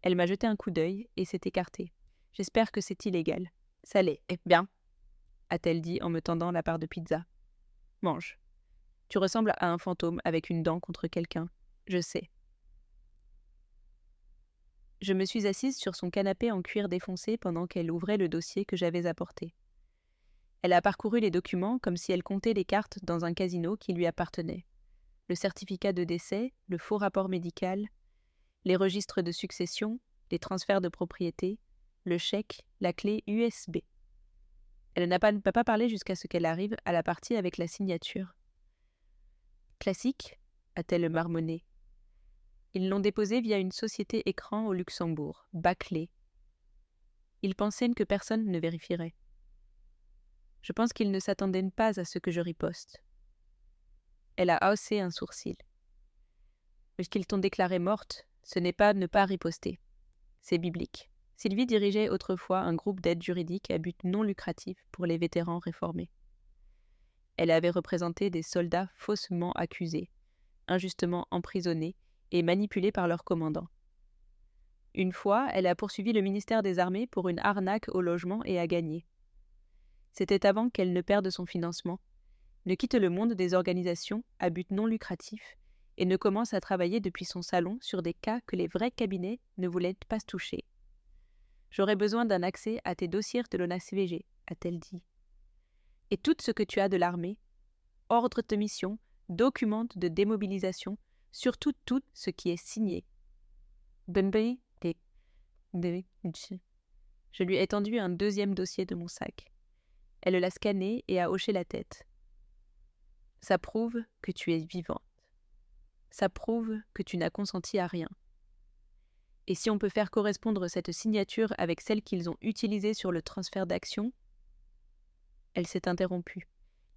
Elle m'a jeté un coup d'œil et s'est écartée. « J'espère que c'est illégal. »« Ça l'est, eh bien, » a-t-elle dit en me tendant la part de pizza. « Mange. Tu ressembles à un fantôme avec une dent contre quelqu'un. Je sais. » Je me suis assise sur son canapé en cuir défoncé pendant qu'elle ouvrait le dossier que j'avais apporté. Elle a parcouru les documents comme si elle comptait les cartes dans un casino qui lui appartenait. Le certificat de décès, le faux rapport médical, les registres de succession, les transferts de propriété, le chèque, la clé USB. Elle n'a pas parlé jusqu'à ce qu'elle arrive à la partie avec la signature. « Classique » a-t-elle marmonné. Ils l'ont déposé via une société écran au Luxembourg, bâclée. Ils pensaient que personne ne vérifierait. Je pense qu'ils ne s'attendaient pas à ce que je riposte. Elle a haussé un sourcil. Puisqu'ils t'ont déclarée morte, ce n'est pas ne pas riposter. C'est biblique. Sylvie dirigeait autrefois un groupe d'aide juridique à but non lucratif pour les vétérans réformés. Elle avait représenté des soldats faussement accusés, injustement emprisonnés et manipulés par leur commandant. Une fois, elle a poursuivi le ministère des Armées pour une arnaque au logement et a gagné. C'était avant qu'elle ne perde son financement, ne quitte le monde des organisations à but non lucratif et ne commence à travailler depuis son salon sur des cas que les vrais cabinets ne voulaient pas toucher. « J'aurais besoin d'un accès à tes dossiers de l'ONACVG, a-t-elle dit. Et tout ce que tu as de l'armée ? ordre de mission, document de démobilisation, surtout tout ce qui est signé. Je lui ai tendu un deuxième dossier de mon sac. Elle l'a scanné et a hoché la tête. Ça prouve que tu es vivante. Ça prouve que tu n'as consenti à rien. Et si on peut faire correspondre cette signature avec celle qu'ils ont utilisée sur le transfert d'action? Elle s'est interrompue.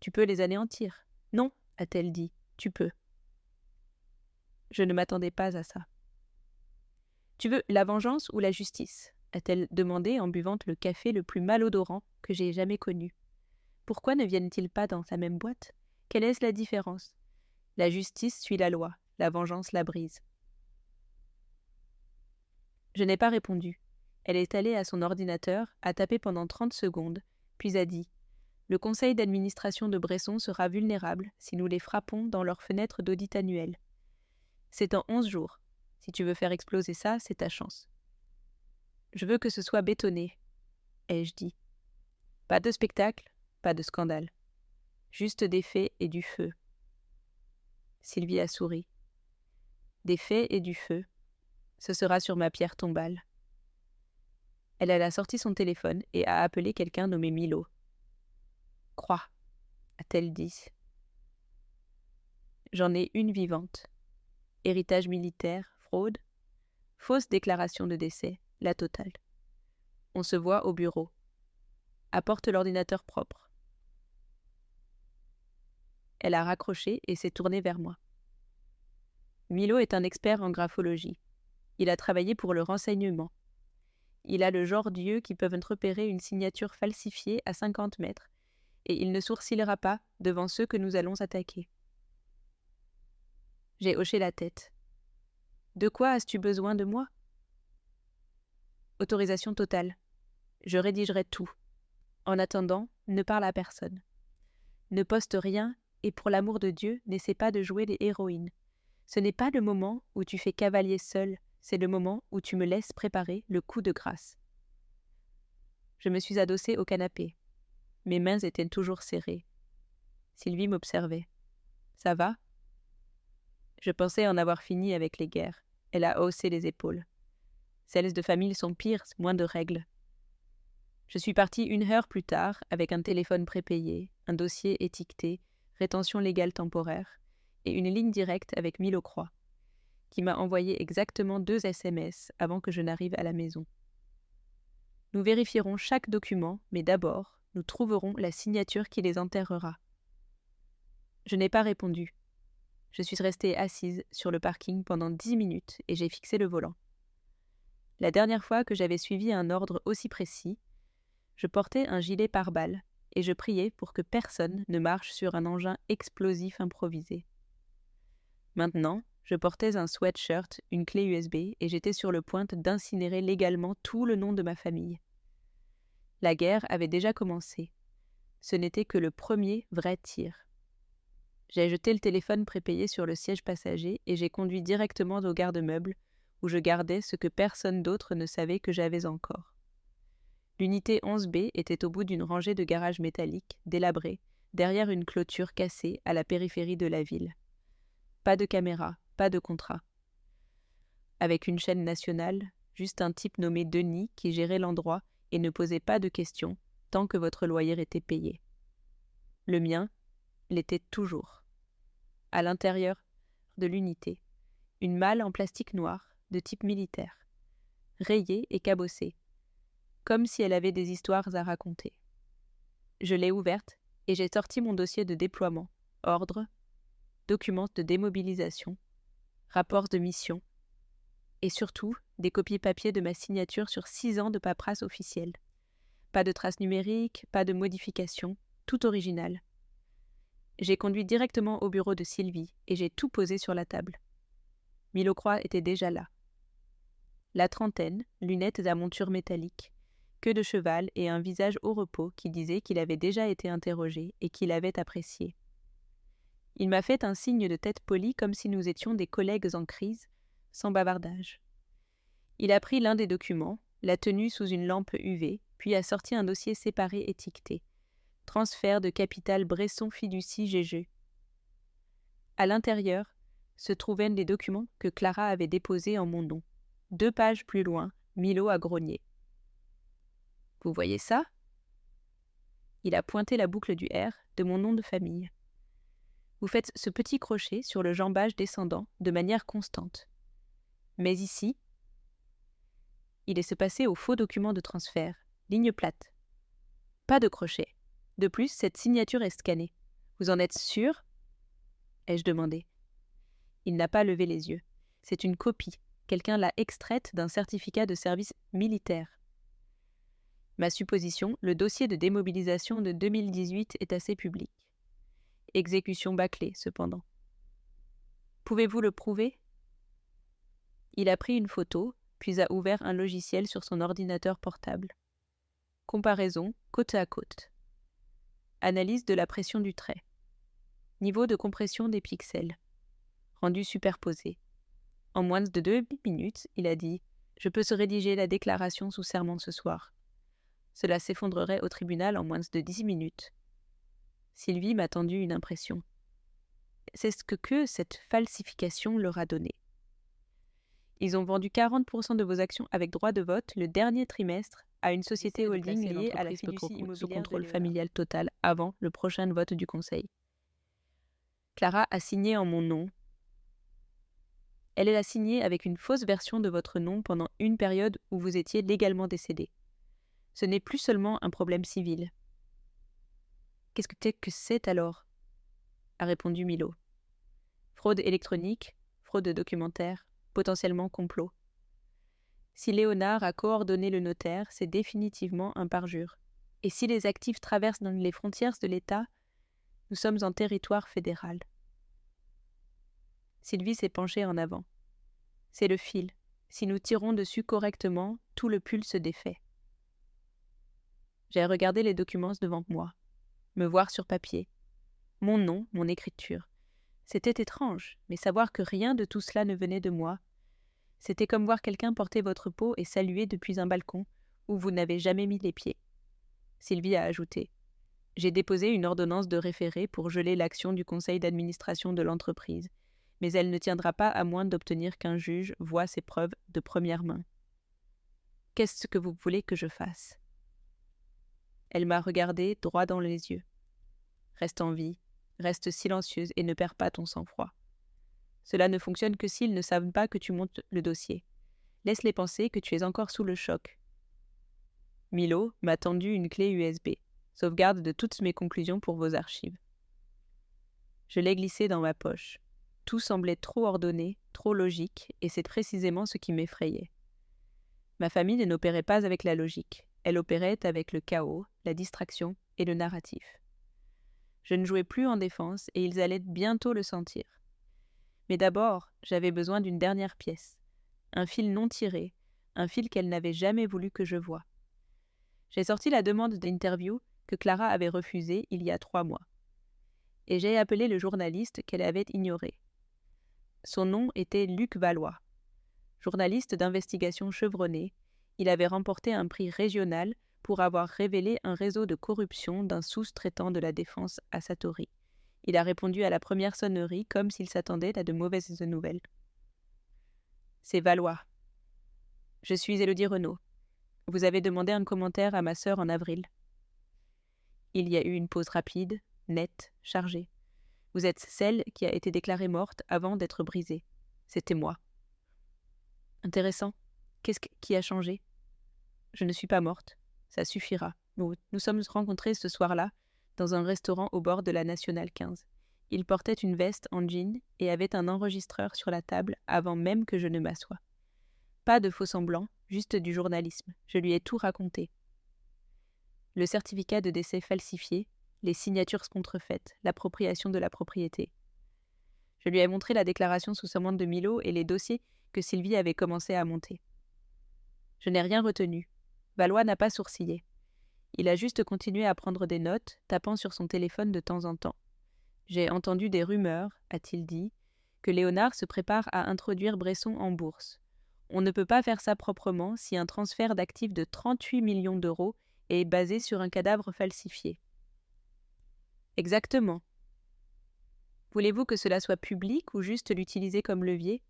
Tu peux les anéantir. Non, a-t-elle dit. Tu peux. Je ne m'attendais pas à ça. Tu veux la vengeance ou la justice? A-t-elle demandé en buvant le café le plus malodorant que j'ai jamais connu. Pourquoi ne viennent-ils pas dans la même boîte? Quelle est la différence? La justice suit la loi, la vengeance la brise. Je n'ai pas répondu. Elle est allée à son ordinateur, a tapé pendant 30 secondes, puis a dit « Le conseil d'administration de Bresson sera vulnérable si nous les frappons dans leur fenêtre d'audit annuel. C'est en 11 jours. Si tu veux faire exploser ça, c'est ta chance. » Je veux que ce soit bétonné, ai-je dit. Pas de spectacle, pas de scandale. Juste des faits et du feu. Sylvie a souri. Des faits et du feu. Ce sera sur ma pierre tombale. Elle a sorti son téléphone et a appelé quelqu'un nommé Milo. Croix, a-t-elle dit. J'en ai une vivante. Héritage militaire, fraude, fausse déclaration de décès, la totale. On se voit au bureau. Apporte l'ordinateur propre. Elle a raccroché et s'est tournée vers moi. Milo est un expert en graphologie. Il a travaillé pour le renseignement. Il a le genre d'yeux qui peuvent repérer une signature falsifiée à 50 mètres, et il ne sourcillera pas devant ceux que nous allons attaquer. J'ai hoché la tête. De quoi as-tu besoin de moi? Autorisation totale. Je rédigerai tout. En attendant, ne parle à personne. Ne poste rien, et pour l'amour de Dieu, n'essaie pas de jouer les héroïnes. Ce n'est pas le moment où tu fais cavalier seul, c'est le moment où tu me laisses préparer le coup de grâce. Je me suis adossée au canapé. Mes mains étaient toujours serrées. Sylvie m'observait. « Ça va ?» Je pensais en avoir fini avec les guerres. Elle a haussé les épaules. Celles de famille sont pires, moins de règles. Je suis partie 1 heure plus tard avec un téléphone prépayé, un dossier étiqueté, rétention légale temporaire, et une ligne directe avec Milo Croix, qui m'a envoyé exactement 2 SMS avant que je n'arrive à la maison. Nous vérifierons chaque document, mais d'abord, nous trouverons la signature qui les enterrera. Je n'ai pas répondu. Je suis restée assise sur le parking pendant 10 minutes et j'ai fixé le volant. La dernière fois que j'avais suivi un ordre aussi précis, je portais un gilet pare-balles et je priais pour que personne ne marche sur un engin explosif improvisé. Maintenant, je portais un sweatshirt, une clé USB et j'étais sur le point d'incinérer légalement tout le nom de ma famille. La guerre avait déjà commencé. Ce n'était que le premier vrai tir. J'ai jeté le téléphone prépayé sur le siège passager et j'ai conduit directement au garde-meubles où je gardais ce que personne d'autre ne savait que j'avais encore. L'unité 11B était au bout d'une rangée de garages métalliques, délabrés, derrière une clôture cassée à la périphérie de la ville. Pas de caméra, pas de contrat. Avec une chaîne nationale, juste un type nommé Denis qui gérait l'endroit et ne posait pas de questions tant que votre loyer était payé. Le mien l'était toujours. À l'intérieur de l'unité, une malle en plastique noir de type militaire, rayée et cabossée, comme si elle avait des histoires à raconter. Je l'ai ouverte et j'ai sorti mon dossier de déploiement, ordre, documents de démobilisation, rapports de mission, et surtout des copies papier de ma signature sur 6 ans de paperasse officielle. Pas de traces numériques, pas de modifications, tout original. J'ai conduit directement au bureau de Sylvie et j'ai tout posé sur la table. Milo Croix était déjà là. La trentaine, lunettes à monture métallique, queue de cheval et un visage au repos qui disait qu'il avait déjà été interrogé et qu'il avait apprécié. Il m'a fait un signe de tête polie comme si nous étions des collègues en crise, sans bavardage. Il a pris l'un des documents, l'a tenu sous une lampe UV, puis a sorti un dossier séparé étiqueté. Transfert de capital Bresson Fiducie GG, À l'intérieur se trouvaient les documents que Clara avait déposés en mon nom. 2 pages plus loin, Milo a grogné. « Vous voyez ça ?» Il a pointé la boucle du R de mon nom de famille. Vous faites ce petit crochet sur le jambage descendant de manière constante. Mais ici, il est se passer au faux document de transfert, ligne plate. Pas de crochet. De plus, cette signature est scannée. Vous en êtes sûr ? Ai-je demandé. Il n'a pas levé les yeux. C'est une copie. Quelqu'un l'a extraite d'un certificat de service militaire. Ma supposition, le dossier de démobilisation de 2018 est assez public. Exécution bâclée, cependant. Pouvez-vous le prouver ? Il a pris une photo, puis a ouvert un logiciel sur son ordinateur portable. Comparaison côte à côte. Analyse de la pression du trait. Niveau de compression des pixels. Rendu superposé. En moins de 2 minutes, il a dit « Je peux se rédiger la déclaration sous serment ce soir. » Cela s'effondrerait au tribunal en moins de 10 minutes. Sylvie m'a tendu une impression. C'est ce que cette falsification leur a donné. Ils ont vendu 40% de vos actions avec droit de vote le dernier trimestre à une société holding liée à la fiducie immobilière sous contrôle familial total avant le prochain vote du Conseil. Clara a signé en mon nom. Elle a signé avec une fausse version de votre nom pendant une période où vous étiez légalement décédé. Ce n'est plus seulement un problème civil. Qu'est-ce que c'est alors ? A répondu Milo. Fraude électronique, fraude documentaire, potentiellement complot. Si Léonard a coordonné le notaire, c'est définitivement un parjure. Et si les actifs traversent dans les frontières de l'État, nous sommes en territoire fédéral. Sylvie s'est penchée en avant. C'est le fil. Si nous tirons dessus correctement, tout le pull se défait. J'ai regardé les documents devant moi. Me voir sur papier. Mon nom, mon écriture. C'était étrange, mais savoir que rien de tout cela ne venait de moi, c'était comme voir quelqu'un porter votre peau et saluer depuis un balcon où vous n'avez jamais mis les pieds. Sylvie a ajouté. J'ai déposé une ordonnance de référé pour geler l'action du conseil d'administration de l'entreprise, mais elle ne tiendra pas à moins d'obtenir qu'un juge voie ces preuves de première main. Qu'est-ce que vous voulez que je fasse ? Elle m'a regardé droit dans les yeux. Reste en vie, reste silencieuse et ne perds pas ton sang-froid. Cela ne fonctionne que s'ils ne savent pas que tu montes le dossier. Laisse-les penser que tu es encore sous le choc. Milo m'a tendu une clé USB, sauvegarde de toutes mes conclusions pour vos archives. Je l'ai glissée dans ma poche. Tout semblait trop ordonné, trop logique, et c'est précisément ce qui m'effrayait. Ma famille n'opérait pas avec la logique, elle opérait avec le chaos, la distraction et le narratif. Je ne jouais plus en défense et ils allaient bientôt le sentir. Mais d'abord, j'avais besoin d'une dernière pièce, un fil non tiré, un fil qu'elle n'avait jamais voulu que je voie. J'ai sorti la demande d'interview que Clara avait refusée il y a 3 mois. Et j'ai appelé le journaliste qu'elle avait ignoré. Son nom était Luc Valois. Journaliste d'investigation chevronné, il avait remporté un prix régional pour avoir révélé un réseau de corruption d'un sous-traitant de la défense à Satori. Il a répondu à la première sonnerie comme s'il s'attendait à de mauvaises nouvelles. C'est Valois. Je suis Élodie Renaud. Vous avez demandé un commentaire à ma sœur en avril. Il y a eu une pause rapide, nette, chargée. Vous êtes celle qui a été déclarée morte avant d'être brisée. C'était moi. Intéressant. Qu'est-ce qui a changé ? Je ne suis pas morte. Ça suffira. Nous sommes rencontrés ce soir-là dans un restaurant au bord de la Nationale 15. Il portait une veste en jean et avait un enregistreur sur la table avant même que je ne m'assoie. Pas de faux-semblants, juste du journalisme. Je lui ai tout raconté. Le certificat de décès falsifié, les signatures contrefaites, l'appropriation de la propriété. Je lui ai montré la déclaration sous serment de Milo et les dossiers que Sylvie avait commencé à monter. Je n'ai rien retenu. Valois n'a pas sourcillé. Il a juste continué à prendre des notes, tapant sur son téléphone de temps en temps. J'ai entendu des rumeurs, a-t-il dit, que Léonard se prépare à introduire Bresson en bourse. On ne peut pas faire ça proprement si un transfert d'actifs de 38 millions d'euros est basé sur un cadavre falsifié. Exactement. Voulez-vous que cela soit public ou juste l'utiliser comme levier?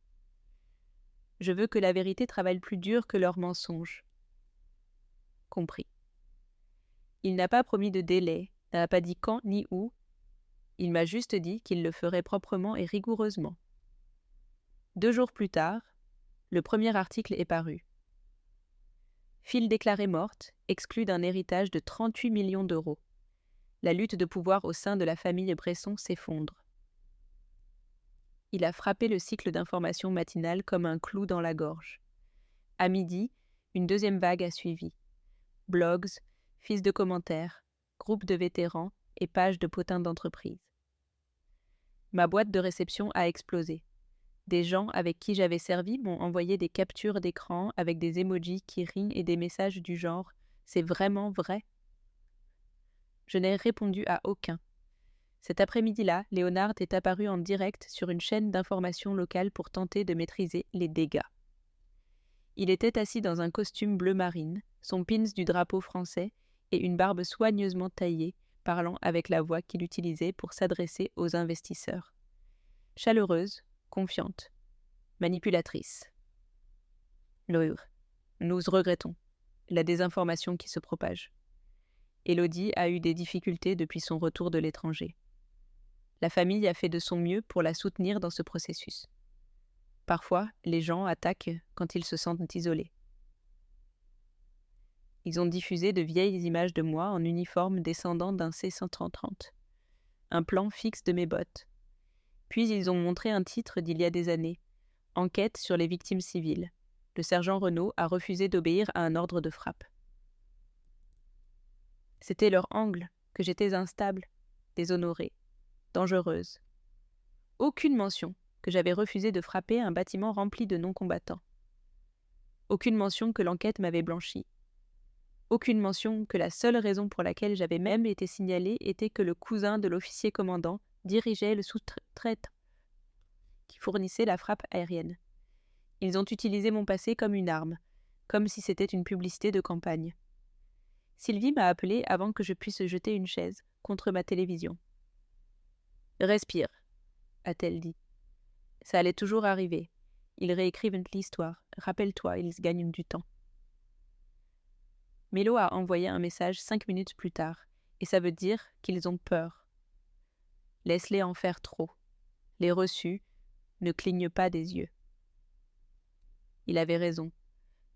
Je veux que la vérité travaille plus dur que leurs mensonges. Compris. Il n'a pas promis de délai, n'a pas dit quand ni où. Il m'a juste dit qu'il le ferait proprement et rigoureusement. 2 jours plus tard, le premier article est paru. Fille déclarée morte, exclue d'un héritage de 38 millions d'euros. La lutte de pouvoir au sein de la famille Bresson s'effondre. Il a frappé le cycle d'information matinale comme un clou dans la gorge. À midi, une deuxième vague a suivi. Blogs, fils de commentaires, groupes de vétérans et pages de potins d'entreprise. Ma boîte de réception a explosé. Des gens avec qui j'avais servi m'ont envoyé des captures d'écran avec des emojis qui rient et des messages du genre « C'est vraiment vrai ?» Je n'ai répondu à aucun. Cet après-midi-là, Léonard est apparu en direct sur une chaîne d'information locale pour tenter de maîtriser les dégâts. Il était assis dans un costume bleu marine, son pins du drapeau français et une barbe soigneusement taillée, parlant avec la voix qu'il utilisait pour s'adresser aux investisseurs. Chaleureuse, confiante, manipulatrice. Nous regrettons la désinformation qui se propage. Élodie a eu des difficultés depuis son retour de l'étranger. La famille a fait de son mieux pour la soutenir dans ce processus. Parfois, les gens attaquent quand ils se sentent isolés. Ils ont diffusé de vieilles images de moi en uniforme descendant d'un C-130, un plan fixe de mes bottes. Puis ils ont montré un titre d'il y a des années, « Enquête sur les victimes civiles ». Le sergent Renaud a refusé d'obéir à un ordre de frappe. C'était leur angle, que j'étais instable, déshonorée, dangereuse. Aucune mention que j'avais refusé de frapper un bâtiment rempli de non-combattants. Aucune mention que l'enquête m'avait blanchi. Aucune mention que la seule raison pour laquelle j'avais même été signalée était que le cousin de l'officier commandant dirigeait le sous-traitant qui fournissait la frappe aérienne. Ils ont utilisé mon passé comme une arme, comme si c'était une publicité de campagne. Sylvie m'a appelée avant que je puisse jeter une chaise contre ma télévision. « Respire », a-t-elle dit. Ça allait toujours arriver. Ils réécrivent l'histoire. Rappelle-toi, ils gagnent du temps. Mélo a envoyé un message 5 minutes plus tard, et ça veut dire qu'ils ont peur. Laisse-les en faire trop. Les reçus ne clignent pas des yeux. Il avait raison.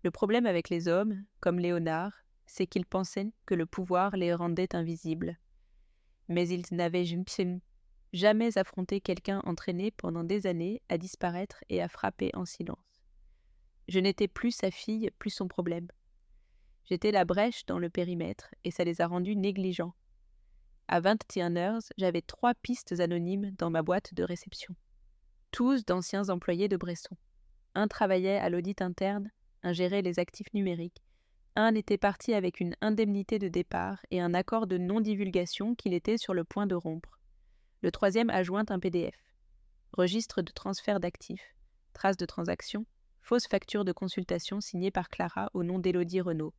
Le problème avec les hommes, comme Léonard, c'est qu'ils pensaient que le pouvoir les rendait invisibles. Mais ils n'avaient jamais affronté quelqu'un entraîné pendant des années à disparaître et à frapper en silence. Je n'étais plus sa fille, plus son problème. J'étais la brèche dans le périmètre et ça les a rendus négligents. À 21h, j'avais 3 pistes anonymes dans ma boîte de réception. Tous d'anciens employés de Bresson. Un travaillait à l'audit interne, un gérait les actifs numériques. Un était parti avec une indemnité de départ et un accord de non-divulgation qu'il était sur le point de rompre. Le troisième a joint un PDF. Registre de transfert d'actifs, traces de transactions, fausse facture de consultation signée par Clara au nom d'Élodie Renaud.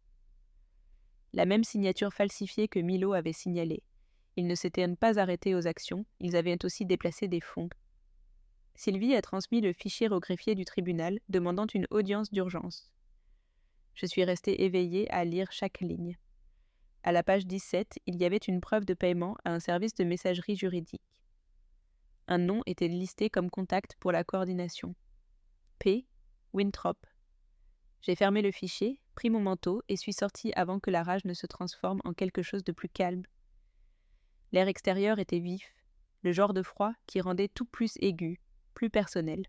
La même signature falsifiée que Milo avait signalée. Ils ne s'étaient pas arrêtés aux actions, ils avaient aussi déplacé des fonds. Sylvie a transmis le fichier au greffier du tribunal, demandant une audience d'urgence. Je suis restée éveillée à lire chaque ligne. À la page 17, il y avait une preuve de paiement à un service de messagerie juridique. Un nom était listé comme contact pour la coordination. P. Winthrop. J'ai fermé le fichier, pris mon manteau et suis sortie avant que la rage ne se transforme en quelque chose de plus calme. L'air extérieur était vif, le genre de froid qui rendait tout plus aigu, plus personnel.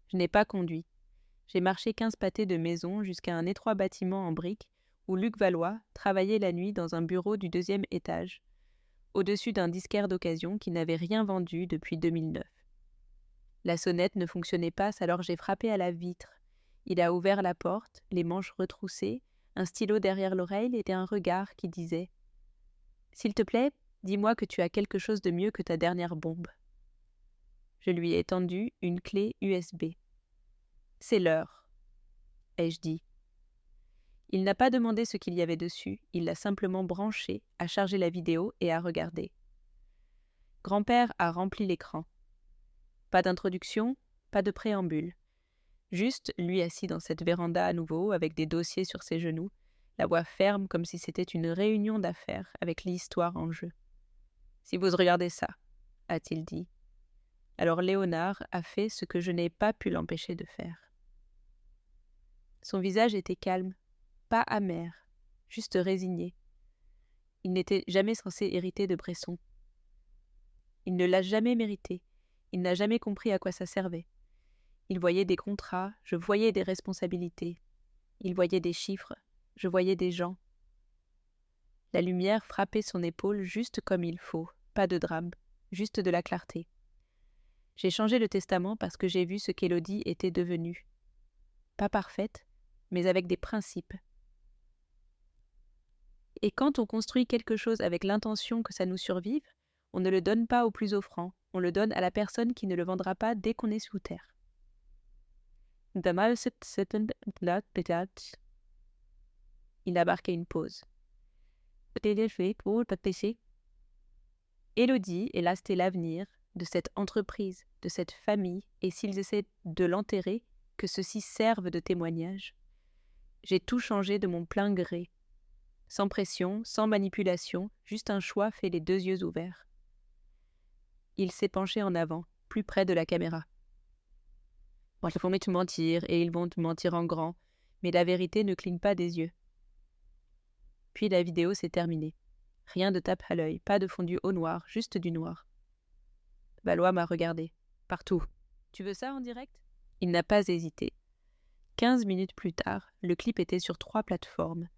Je n'ai pas conduit. J'ai marché 15 pâtés de maison jusqu'à un étroit bâtiment en briques où Luc Valois travaillait la nuit dans un bureau du 2e étage, au-dessus d'un disquaire d'occasion qui n'avait rien vendu depuis 2009. La sonnette ne fonctionnait pas, alors j'ai frappé à la vitre. Il a ouvert la porte, les manches retroussées, un stylo derrière l'oreille et un regard qui disait « S'il te plaît, dis-moi que tu as quelque chose de mieux que ta dernière bombe. » Je lui ai tendu une clé USB. « C'est l'heure, » ai-je dit. Il n'a pas demandé ce qu'il y avait dessus, il l'a simplement branché, a chargé la vidéo et a regardé. Grand-père a rempli l'écran. Pas d'introduction, pas de préambule. Juste lui assis dans cette véranda à nouveau, avec des dossiers sur ses genoux, la voix ferme comme si c'était une réunion d'affaires avec l'histoire en jeu. « Si vous regardez ça, » a-t-il dit. Alors Léonard a fait ce que je n'ai pas pu l'empêcher de faire. Son visage était calme, pas amer, juste résigné. Il n'était jamais censé hériter de Bresson. Il ne l'a jamais mérité. Il n'a jamais compris à quoi ça servait. Il voyait des contrats, je voyais des responsabilités. Il voyait des chiffres, je voyais des gens. La lumière frappait son épaule juste comme il faut, pas de drame, juste de la clarté. J'ai changé le testament parce que j'ai vu ce qu'Élodie était devenue. Pas parfaite, mais avec des principes. Et quand on construit quelque chose avec l'intention que ça nous survive, on ne le donne pas au plus offrant, on le donne à la personne qui ne le vendra pas dès qu'on est sous terre. Il a marqué une pause. Élodie est là, c'était l'avenir de cette entreprise, de cette famille, et s'ils essaient de l'enterrer, que ceci serve de témoignage. J'ai tout changé de mon plein gré. Sans pression, sans manipulation, juste un choix fait les deux yeux ouverts. Il s'est penché en avant, plus près de la caméra. Bon, ils vont te mentir, et ils vont te mentir en grand, mais la vérité ne cligne pas des yeux. Puis la vidéo s'est terminée. Rien de tape à l'œil, pas de fondu au noir, juste du noir. Valois m'a regardé. Partout. Tu veux ça en direct ? Il n'a pas hésité. 15 minutes plus tard, le clip était sur 3 plateformes,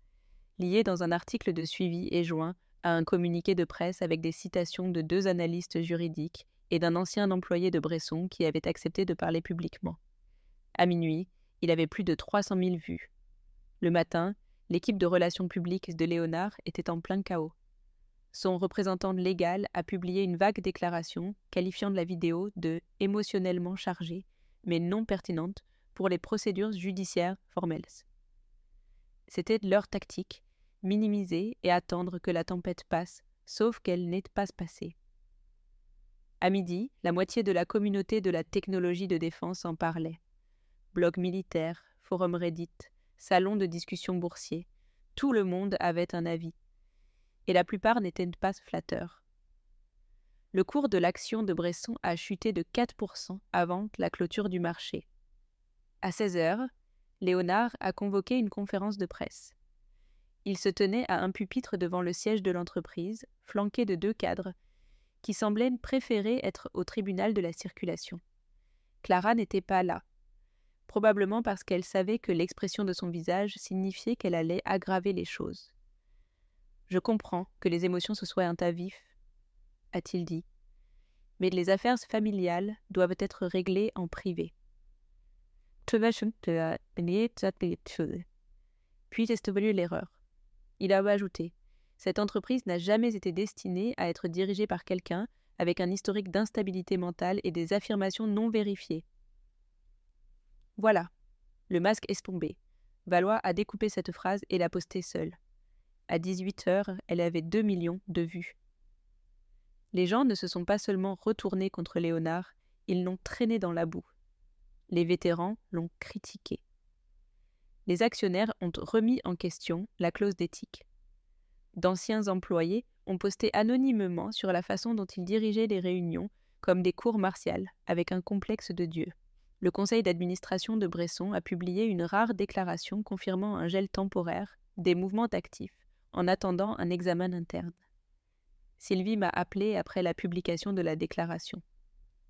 lié dans un article de suivi et joint à un communiqué de presse avec des citations de 2 analystes juridiques et d'un ancien employé de Bresson qui avait accepté de parler publiquement. À minuit, il avait plus de 300 000 vues. Le matin, l'équipe de relations publiques de Léonard était en plein chaos. Son représentant légal a publié une vague déclaration qualifiant la vidéo de « émotionnellement chargée » mais non pertinente pour les procédures judiciaires formelles. C'était leur tactique, minimiser et attendre que la tempête passe, sauf qu'elle n'est pas passée. À midi, la moitié de la communauté de la technologie de défense en parlait. Blog militaire, forum Reddit, salon de discussion boursier, tout le monde avait un avis. Et la plupart n'étaient pas flatteurs. Le cours de l'action de Bresson a chuté de 4% avant la clôture du marché. À 16h, Léonard a convoqué une conférence de presse. Il se tenait à un pupitre devant le siège de l'entreprise, flanqué de 2 cadres, qui semblaient préférer être au tribunal de la circulation. Clara n'était pas là, probablement parce qu'elle savait que l'expression de son visage signifiait qu'elle allait aggraver les choses. « Je comprends que les émotions se soient un tas vif, » a-t-il dit, « mais les affaires familiales doivent être réglées en privé. » Puis est venue l'erreur. Il a ajouté « Cette entreprise n'a jamais été destinée à être dirigée par quelqu'un avec un historique d'instabilité mentale et des affirmations non vérifiées. » Voilà, le masque est tombé. Valois a découpé cette phrase et l'a postée seule. À 18h, elle avait 2 millions de vues. Les gens ne se sont pas seulement retournés contre Léonard, ils l'ont traîné dans la boue. Les vétérans l'ont critiqué. Les actionnaires ont remis en question la clause d'éthique. D'anciens employés ont posté anonymement sur la façon dont ils dirigeaient les réunions comme des cours martiales, avec un complexe de Dieu. Le conseil d'administration de Bresson a publié une rare déclaration confirmant un gel temporaire des mouvements actifs, en attendant un examen interne. Sylvie m'a appelé après la publication de la déclaration.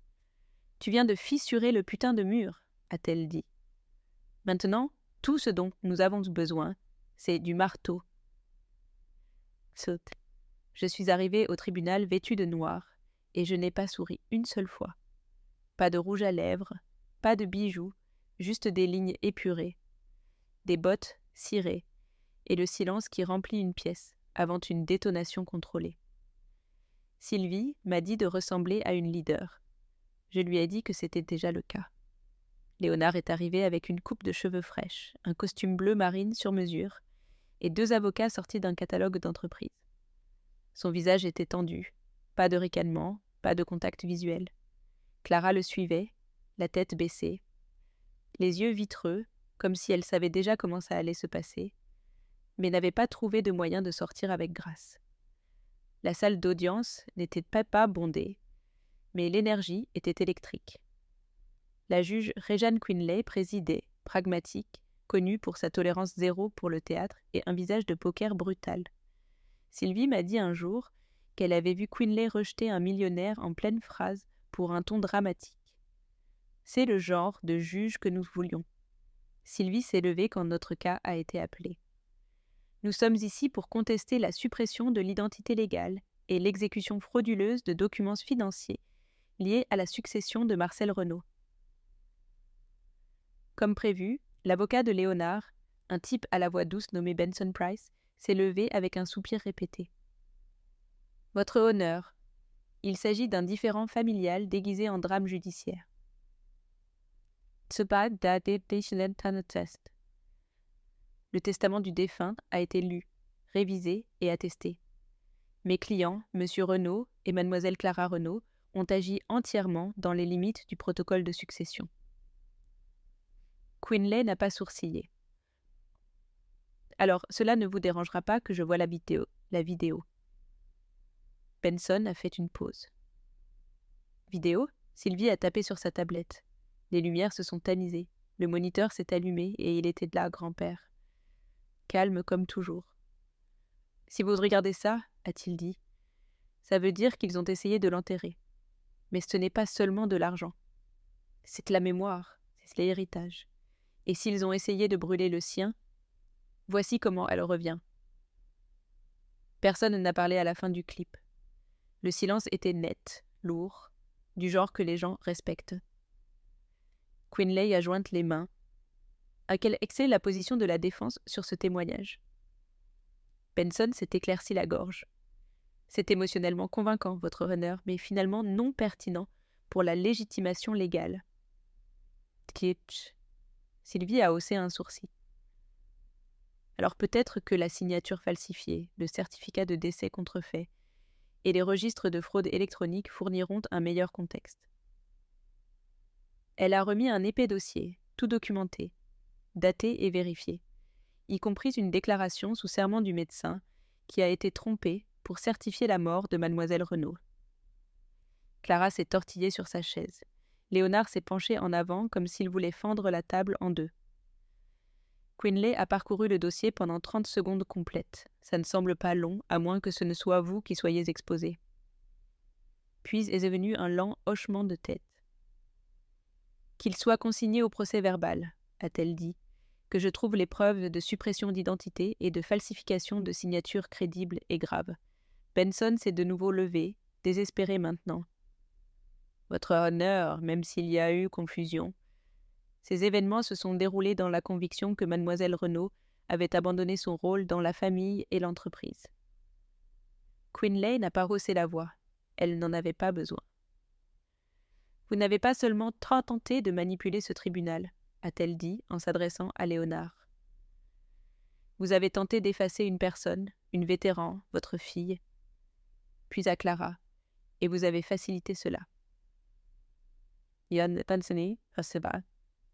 « Tu viens de fissurer le putain de mur, » a-t-elle dit. « Maintenant, tout ce dont nous avons besoin, c'est du marteau. » Je suis arrivée au tribunal vêtue de noir, et je n'ai pas souri une seule fois. Pas de rouge à lèvres, pas de bijoux, juste des lignes épurées, des bottes cirées, et le silence qui remplit une pièce avant une détonation contrôlée. Sylvie m'a dit de ressembler à une leader. Je lui ai dit que c'était déjà le cas. Léonard est arrivé avec une coupe de cheveux fraîche, un costume bleu marine sur mesure et 2 avocats sortis d'un catalogue d'entreprise. Son visage était tendu, pas de ricanement, pas de contact visuel. Clara le suivait, la tête baissée, les yeux vitreux, comme si elle savait déjà comment ça allait se passer, mais n'avait pas trouvé de moyen de sortir avec grâce. La salle d'audience n'était pas bondée, mais l'énergie était électrique. La juge Regan Quinlay présidait, pragmatique, connue pour sa tolérance zéro pour le théâtre et un visage de poker brutal. Sylvie m'a dit un jour qu'elle avait vu Quinlay rejeter un millionnaire en pleine phrase pour un ton dramatique. C'est le genre de juge que nous voulions. Sylvie s'est levée quand notre cas a été appelé. Nous sommes ici pour contester la suppression de l'identité légale et l'exécution frauduleuse de documents financiers liés à la succession de Marcel Renaud. Comme prévu, l'avocat de Léonard, un type à la voix douce nommé Benson Price, s'est levé avec un soupir répété. « Votre honneur, il s'agit d'un différend familial déguisé en drame judiciaire. » Le testament du défunt a été lu, révisé et attesté. Mes clients, M. Renaud et Mlle Clara Renaud, ont agi entièrement dans les limites du protocole de succession. Quinlay n'a pas sourcillé. Alors, cela ne vous dérangera pas que je voie la vidéo. Benson a fait une pause. Vidéo ? Sylvie a tapé sur sa tablette. Les lumières se sont tamisées. Le moniteur s'est allumé et il était là, grand-père. Calme comme toujours. Si vous regardez ça, a-t-il dit, ça veut dire qu'ils ont essayé de l'enterrer. Mais ce n'est pas seulement de l'argent. C'est la mémoire, c'est l'héritage. Et s'ils ont essayé de brûler le sien, voici comment elle revient. Personne n'a parlé à la fin du clip. Le silence était net, lourd, du genre que les gens respectent. Quinlay a joint les mains. À quel excès la position de la défense sur ce témoignage. Benson s'est éclairci la gorge. C'est émotionnellement convaincant, votre honneur, mais finalement non pertinent pour la légitimation légale. Kitsch. Sylvie a haussé un sourcil. Alors peut-être que la signature falsifiée, le certificat de décès contrefait et les registres de fraude électronique fourniront un meilleur contexte. Elle a remis un épais dossier, tout documenté, daté et vérifié, y compris une déclaration sous serment du médecin qui a été trompée pour certifier la mort de Mademoiselle Renaud. Clara s'est tortillée sur sa chaise. Léonard s'est penché en avant comme s'il voulait fendre la table en deux. Quinlay a parcouru le dossier pendant 30 secondes complètes. Ça ne semble pas long, à moins que ce ne soit vous qui soyez exposé. Puis est venu un lent hochement de tête. « Qu'il soit consigné au procès-verbal, a-t-elle dit, que je trouve les preuves de suppression d'identité et de falsification de signatures crédibles et graves. » Benson s'est de nouveau levé, désespéré maintenant. « Votre honneur, même s'il y a eu confusion. » Ces événements se sont déroulés dans la conviction que Mademoiselle Renaud avait abandonné son rôle dans la famille et l'entreprise. Quinlay n'a pas haussé la voix. Elle n'en avait pas besoin. « Vous n'avez pas seulement tenté de manipuler ce tribunal, a-t-elle dit en s'adressant à Léonard. Vous avez tenté d'effacer une personne, une vétéran, votre fille, puis à Clara, et vous avez facilité cela.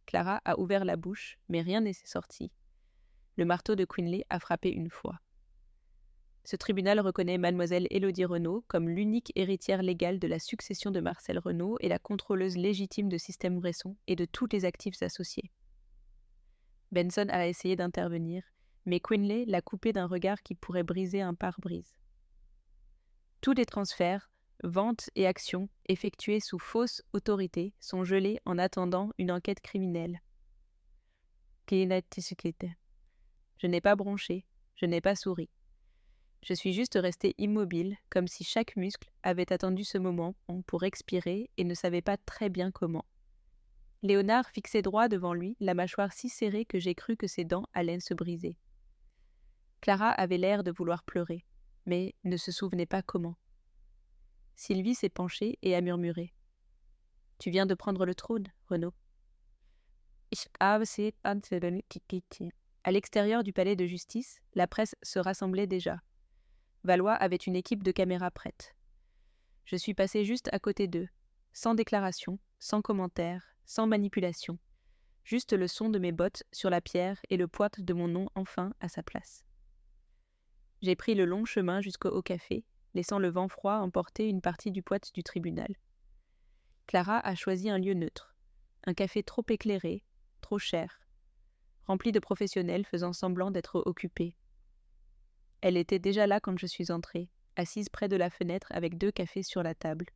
Clara a ouvert la bouche, mais rien n'est sorti. Le marteau de Quinlay a frappé une fois. Ce tribunal reconnaît Mademoiselle Élodie Renaud comme l'unique héritière légale de la succession de Marcel Renaud et la contrôleuse légitime de Système Bresson et de tous les actifs associés. Benson a essayé d'intervenir, mais Quinlay l'a coupé d'un regard qui pourrait briser un pare-brise. Tous les transferts, ventes et actions effectuées sous fausse autorité sont gelés en attendant une enquête criminelle. Je n'ai pas bronché, je n'ai pas souri. Je suis juste resté immobile, comme si chaque muscle avait attendu ce moment pour expirer et ne savait pas très bien comment. Léonard fixait droit devant lui, la mâchoire si serrée que j'ai cru que ses dents allaient se briser. Clara avait l'air de vouloir pleurer, mais ne se souvenait pas comment. Sylvie s'est penchée et a murmuré. « Tu viens de prendre le trône, Renaud. » À l'extérieur du palais de justice, la presse se rassemblait déjà. Valois avait une équipe de caméras prête. Je suis passée juste à côté d'eux, sans déclaration, sans commentaire, sans manipulation. Juste le son de mes bottes sur la pierre et le poids de mon nom enfin à sa place. J'ai pris le long chemin jusqu'au café, laissant le vent froid emporter une partie du poids du tribunal. Clara a choisi un lieu neutre, un café trop éclairé, trop cher, rempli de professionnels faisant semblant d'être occupés. Elle était déjà là quand je suis entrée, assise près de la fenêtre avec 2 cafés sur la table.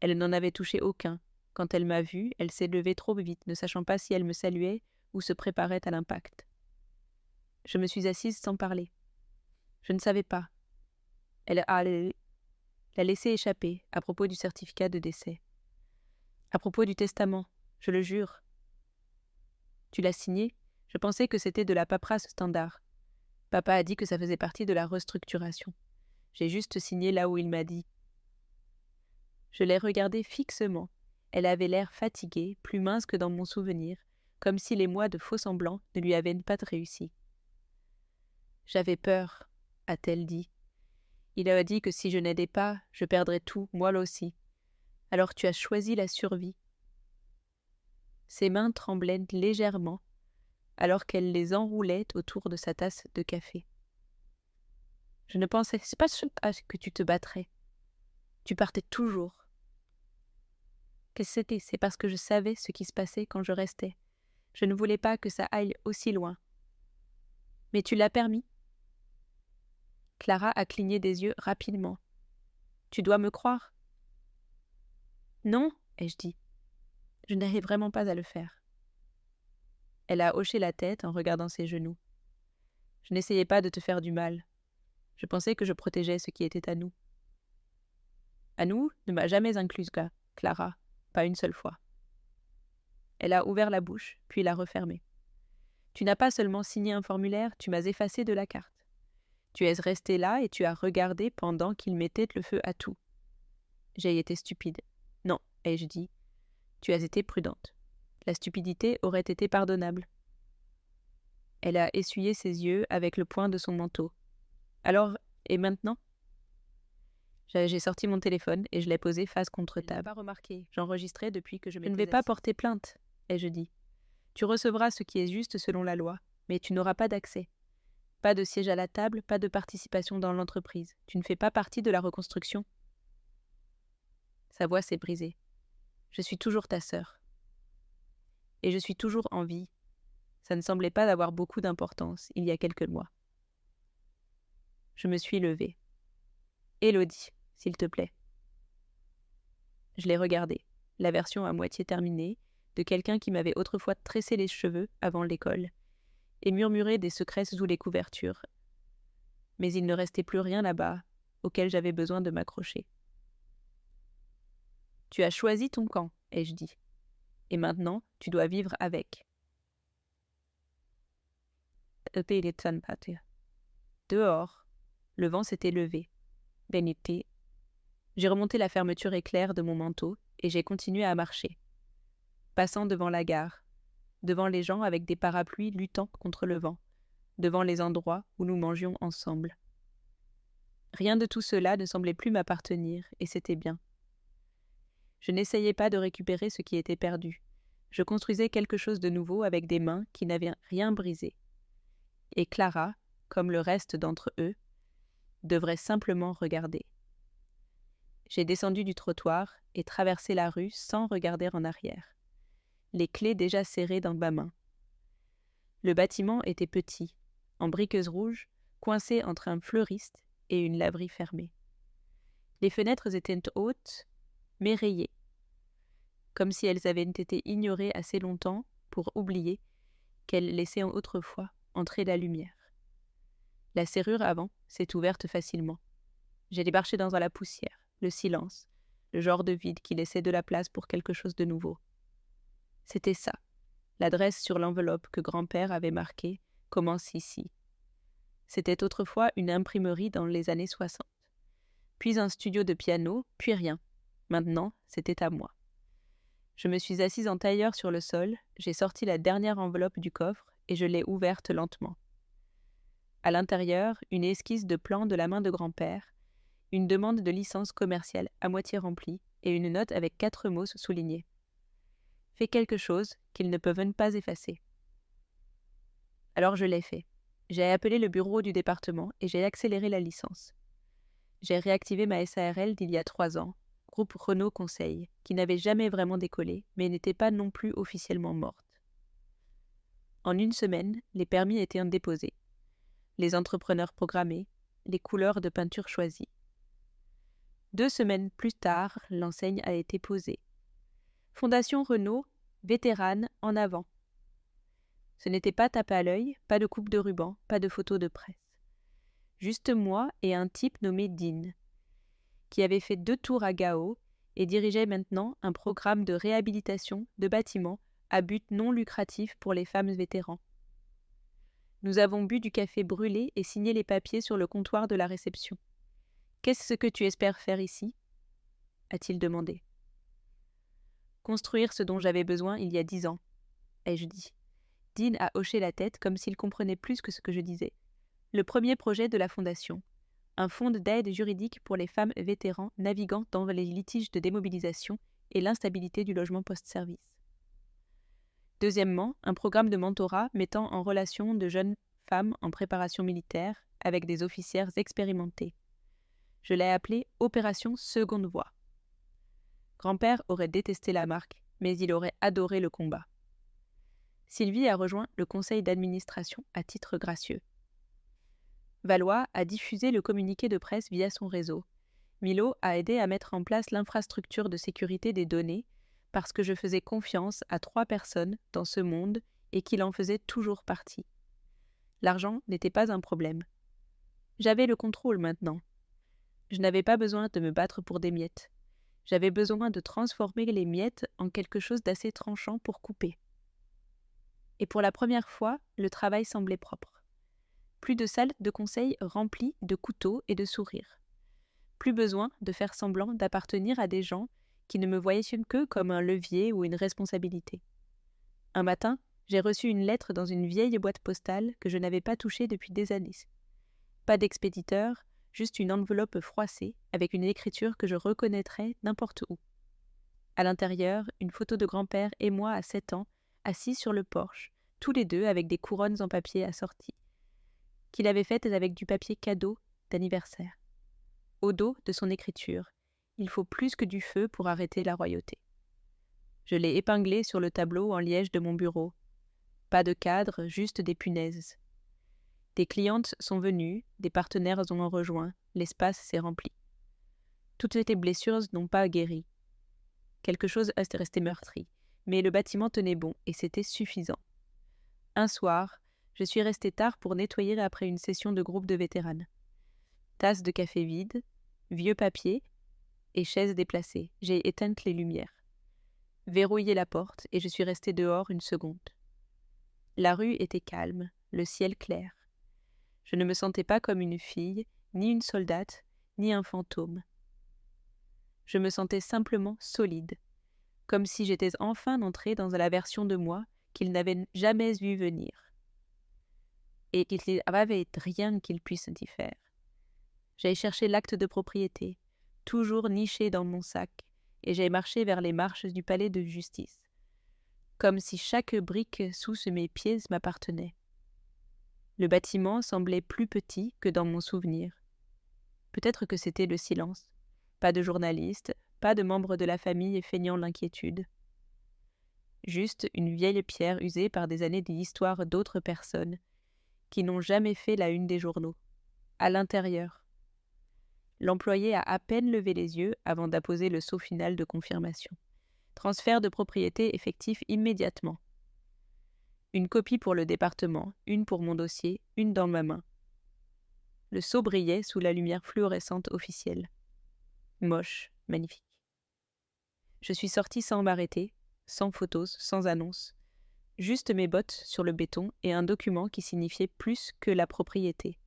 Elle n'en avait touché aucun. Quand elle m'a vue, elle s'est levée trop vite, ne sachant pas si elle me saluait ou se préparait à l'impact. Je me suis assise sans parler. Je ne savais pas. Elle l'a laissé échapper à propos du certificat de décès. À propos du testament, je le jure. Tu l'as signé? Je pensais que c'était de la paperasse standard. Papa a dit que ça faisait partie de la restructuration. J'ai juste signé là où il m'a dit. Je l'ai regardée fixement. Elle avait l'air fatiguée, plus mince que dans mon souvenir, comme si les mois de faux-semblants ne lui avaient pas réussi. « J'avais peur, a-t-elle dit. Il a dit que si je n'aidais pas, je perdrais tout, moi aussi. Alors tu as choisi la survie. » Ses mains tremblaient légèrement, alors qu'elle les enroulait autour de sa tasse de café. « Je ne pensais pas que tu te battrais. Tu partais toujours. » Qu'est-ce que c'était? C'est parce que je savais ce qui se passait quand je restais. Je ne voulais pas que ça aille aussi loin. Mais tu l'as permis. Clara a cligné des yeux rapidement. Tu dois me croire. Non, ai-je dit. Je n'arrive vraiment pas à le faire. Elle a hoché la tête en regardant ses genoux. Je n'essayais pas de te faire du mal. Je pensais que je protégeais ce qui était à nous. À nous ne m'a jamais incluse, Clara, pas une seule fois. Elle a ouvert la bouche, puis l'a refermée. Tu n'as pas seulement signé un formulaire, tu m'as effacé de la carte. Tu es resté là et tu as regardé pendant qu'il mettait le feu à tout. J'ai été stupide. Non, ai-je dit. Tu as été prudente. La stupidité aurait été pardonnable. Elle a essuyé ses yeux avec le poing de son manteau. Alors, et maintenant? J'ai sorti mon téléphone et je l'ai posé face contre table. Pas remarqué. J'enregistrais depuis que je m'étais assise. Je ne vais pas porter plainte, ai-je dit. Tu recevras ce qui est juste selon la loi, mais tu n'auras pas d'accès. Pas de siège à la table, pas de participation dans l'entreprise. Tu ne fais pas partie de la reconstruction. Sa voix s'est brisée. Je suis toujours ta sœur. Et je suis toujours en vie. Ça ne semblait pas avoir beaucoup d'importance il y a quelques mois. Je me suis levée. Élodie, s'il te plaît. Je l'ai regardée, la version à moitié terminée, de quelqu'un qui m'avait autrefois tressé les cheveux avant l'école, et murmuré des secrets sous les couvertures. Mais il ne restait plus rien là-bas auquel j'avais besoin de m'accrocher. Tu as choisi ton camp, ai-je dit. Et maintenant, tu dois vivre avec. Dehors, le vent s'était levé. J'ai remonté la fermeture éclair de mon manteau et j'ai continué à marcher. Passant devant la gare, devant les gens avec des parapluies luttant contre le vent, devant les endroits où nous mangions ensemble. Rien de tout cela ne semblait plus m'appartenir, et c'était bien. Je n'essayais pas de récupérer ce qui était perdu. Je construisais quelque chose de nouveau avec des mains qui n'avaient rien brisé. Et Clara, comme le reste d'entre eux, devrait simplement regarder. J'ai descendu du trottoir et traversé la rue sans regarder en arrière, les clés déjà serrées dans ma main. Le bâtiment était petit, en briqueuse rouge, coincé entre un fleuriste et une laverie fermée. Les fenêtres étaient hautes, mais rayées, comme si elles avaient été ignorées assez longtemps pour oublier qu'elles laissaient autrefois entrer la lumière. La serrure avant s'est ouverte facilement. J'ai débarché dans la poussière, le silence, le genre de vide qui laissait de la place pour quelque chose de nouveau. C'était ça, l'adresse sur l'enveloppe que grand-père avait marquée « Commence ici ». C'était autrefois une imprimerie dans les années 60. Puis un studio de piano, puis rien. Maintenant, c'était à moi. Je me suis assise en tailleur sur le sol, j'ai sorti la dernière enveloppe du coffre et je l'ai ouverte lentement. À l'intérieur, une esquisse de plan de la main de grand-père une demande de licence commerciale à moitié remplie et une note avec 4 mots soulignés. Fais quelque chose qu'ils ne peuvent pas effacer. Alors je l'ai fait. J'ai appelé le bureau du département et j'ai accéléré la licence. J'ai réactivé ma SARL d'il y a 3 ans, groupe Renault Conseil, qui n'avait jamais vraiment décollé, mais n'était pas non plus officiellement morte. En 1 semaine, les permis étaient déposés, les entrepreneurs programmés, les couleurs de peinture choisies. 2 semaines plus tard, l'enseigne a été posée. Fondation Renault, vétérane, en avant. Ce n'était pas tape à l'œil, pas de coupe de ruban, pas de photos de presse. Juste moi et un type nommé Dean, qui avait fait 2 tours à Gao et dirigeait maintenant un programme de réhabilitation de bâtiments à but non lucratif pour les femmes vétérans. Nous avons bu du café brûlé et signé les papiers sur le comptoir de la réception. « Qu'est-ce que tu espères faire ici » a-t-il demandé. « Construire ce dont j'avais besoin il y a 10 ans, ai-je dit. Dean a hoché la tête comme s'il comprenait plus que ce que je disais. Le premier projet de la Fondation, un fonds d'aide juridique pour les femmes vétérans naviguant dans les litiges de démobilisation et l'instabilité du logement post-service. Deuxièmement, un programme de mentorat mettant en relation de jeunes femmes en préparation militaire avec des officières expérimentés. Je l'ai appelé Opération Seconde Voie. Grand-père aurait détesté la marque, mais il aurait adoré le combat. Sylvie a rejoint le conseil d'administration à titre gracieux. Valois a diffusé le communiqué de presse via son réseau. Milo a aidé à mettre en place l'infrastructure de sécurité des données parce que je faisais confiance à 3 personnes dans ce monde et qu'il en faisait toujours partie. L'argent n'était pas un problème. J'avais le contrôle maintenant. Je n'avais pas besoin de me battre pour des miettes. J'avais besoin de transformer les miettes en quelque chose d'assez tranchant pour couper. Et pour la première fois, le travail semblait propre. Plus de salles de conseil remplies de couteaux et de sourires. Plus besoin de faire semblant d'appartenir à des gens qui ne me voyaient que comme un levier ou une responsabilité. Un matin, j'ai reçu une lettre dans une vieille boîte postale que je n'avais pas touchée depuis des années. Pas d'expéditeur, juste une enveloppe froissée avec une écriture que je reconnaîtrais n'importe où. À l'intérieur, une photo de grand-père et moi à 7 ans, assis sur le porche, tous les deux avec des couronnes en papier assorties, qu'il avait faites avec du papier cadeau d'anniversaire. Au dos de son écriture, il faut plus que du feu pour arrêter la royauté. Je l'ai épinglé sur le tableau en liège de mon bureau. Pas de cadre, juste des punaises. Des clientes sont venues, des partenaires ont rejoint, l'espace s'est rempli. Toutes ces blessures n'ont pas guéri. Quelque chose est resté meurtri, mais le bâtiment tenait bon et c'était suffisant. Un soir, je suis restée tard pour nettoyer après une session de groupe de vétéranes. Tasse de café vide, vieux papier et chaises déplacées. J'ai éteint les lumières. Verrouillé la porte et je suis restée dehors 1 seconde. La rue était calme, le ciel clair. Je ne me sentais pas comme une fille, ni une soldate, ni un fantôme. Je me sentais simplement solide, comme si j'étais enfin entrée dans la version de moi qu'il n'avait jamais vu venir. Et qu'il n'y avait rien qu'il puisse y faire. J'ai cherché l'acte de propriété, toujours niché dans mon sac, et j'ai marché vers les marches du palais de justice, comme si chaque brique sous mes pieds m'appartenait. Le bâtiment semblait plus petit que dans mon souvenir. Peut-être que c'était le silence. Pas de journalistes, pas de membres de la famille feignant l'inquiétude. Juste une vieille pierre usée par des années d'histoire d'autres personnes, qui n'ont jamais fait la une des journaux. À l'intérieur. L'employé a à peine levé les yeux avant d'apposer le sceau final de confirmation. Transfert de propriété effectif immédiatement. Une copie pour le département, une pour mon dossier, une dans ma main. Le sceau brillait sous la lumière fluorescente officielle. Moche, magnifique. Je suis sortie sans m'arrêter, sans photos, sans annonce. Juste mes bottes sur le béton et un document qui signifiait plus que la propriété.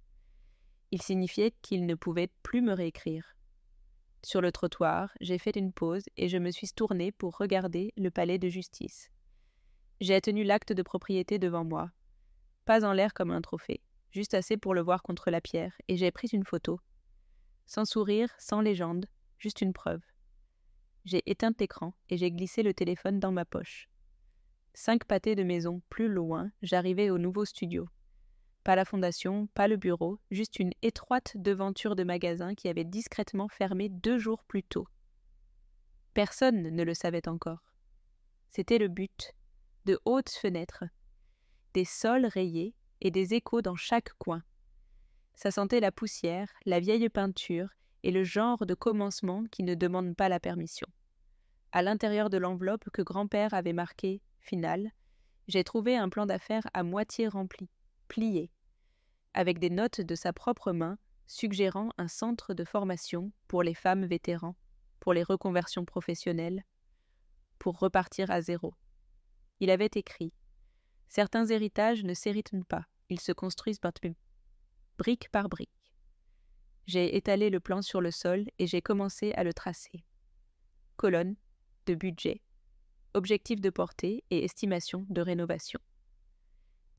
Il signifiait qu'il ne pouvait plus me réécrire. Sur le trottoir, j'ai fait une pause et je me suis tournée pour regarder le palais de justice. J'ai tenu l'acte de propriété devant moi. Pas en l'air comme un trophée, juste assez pour le voir contre la pierre, et j'ai pris une photo. Sans sourire, sans légende, juste une preuve. J'ai éteint l'écran et j'ai glissé le téléphone dans ma poche. 5 pâtés de maison plus loin, j'arrivais au nouveau studio. Pas la fondation, pas le bureau, juste une étroite devanture de magasin qui avait discrètement fermé 2 jours plus tôt. Personne ne le savait encore. C'était le but. De hautes fenêtres, des sols rayés et des échos dans chaque coin. Ça sentait la poussière, la vieille peinture et le genre de commencement qui ne demande pas la permission. À l'intérieur de l'enveloppe que grand-père avait marquée « Finale », j'ai trouvé un plan d'affaires à moitié rempli, plié, avec des notes de sa propre main suggérant un centre de formation pour les femmes vétérans, pour les reconversions professionnelles, pour repartir à zéro. Il avait écrit « Certains héritages ne s'héritent pas, ils se construisent brique par brique. » J'ai étalé le plan sur le sol et j'ai commencé à le tracer. Colonne de budget, objectif de portée et estimation de rénovation.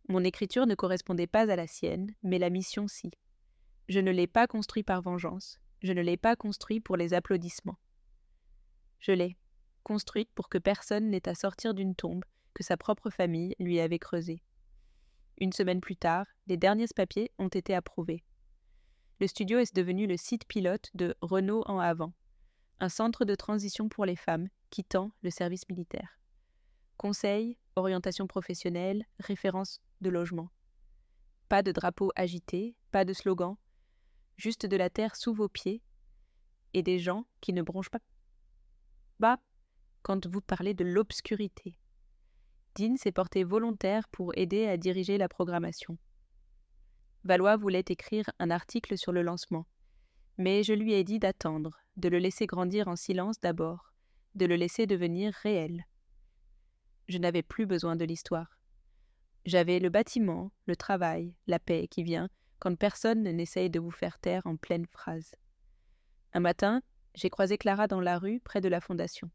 Mon écriture ne correspondait pas à la sienne, mais la mission si. Je ne l'ai pas construit par vengeance, je ne l'ai pas construit pour les applaudissements. Je l'ai construite pour que personne n'ait à sortir d'une tombe que sa propre famille lui avait creusée. Une semaine plus tard, les derniers papiers ont été approuvés. Le studio est devenu le site pilote de Renault en Avant, un centre de transition pour les femmes quittant le service militaire. Conseils, orientation professionnelle, référence de logement. Pas de drapeau agité, pas de slogan, juste de la terre sous vos pieds et des gens qui ne bronchent pas bas quand vous parlez de l'obscurité. Dean s'est porté volontaire pour aider à diriger la programmation. Valois voulait écrire un article sur le lancement, mais je lui ai dit d'attendre, de le laisser grandir en silence d'abord, de le laisser devenir réel. Je n'avais plus besoin de l'histoire. J'avais le bâtiment, le travail, la paix qui vient quand personne n'essaye de vous faire taire en pleine phrase. Un matin, j'ai croisé Clara dans la rue près de la fondation.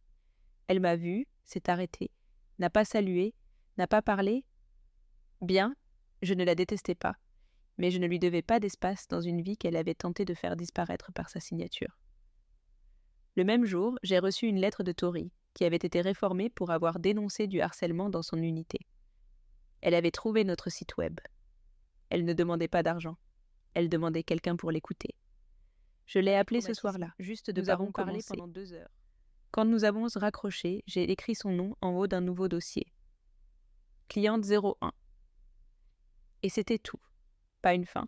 Elle m'a vue, s'est arrêtée, n'a pas salué, n'a pas parlé. Bien, je ne la détestais pas, mais je ne lui devais pas d'espace dans une vie qu'elle avait tenté de faire disparaître par sa signature. Le même jour, j'ai reçu une lettre de Tori, qui avait été réformée pour avoir dénoncé du harcèlement dans son unité. Elle avait trouvé notre site web. Elle ne demandait pas d'argent. Elle demandait quelqu'un pour l'écouter. Je l'ai appelée ce soir-là, juste de nous avons parlé pendant 2 heures. Quand nous avons raccroché, j'ai écrit son nom en haut d'un nouveau dossier. Cliente 01. Et c'était tout. Pas une fin,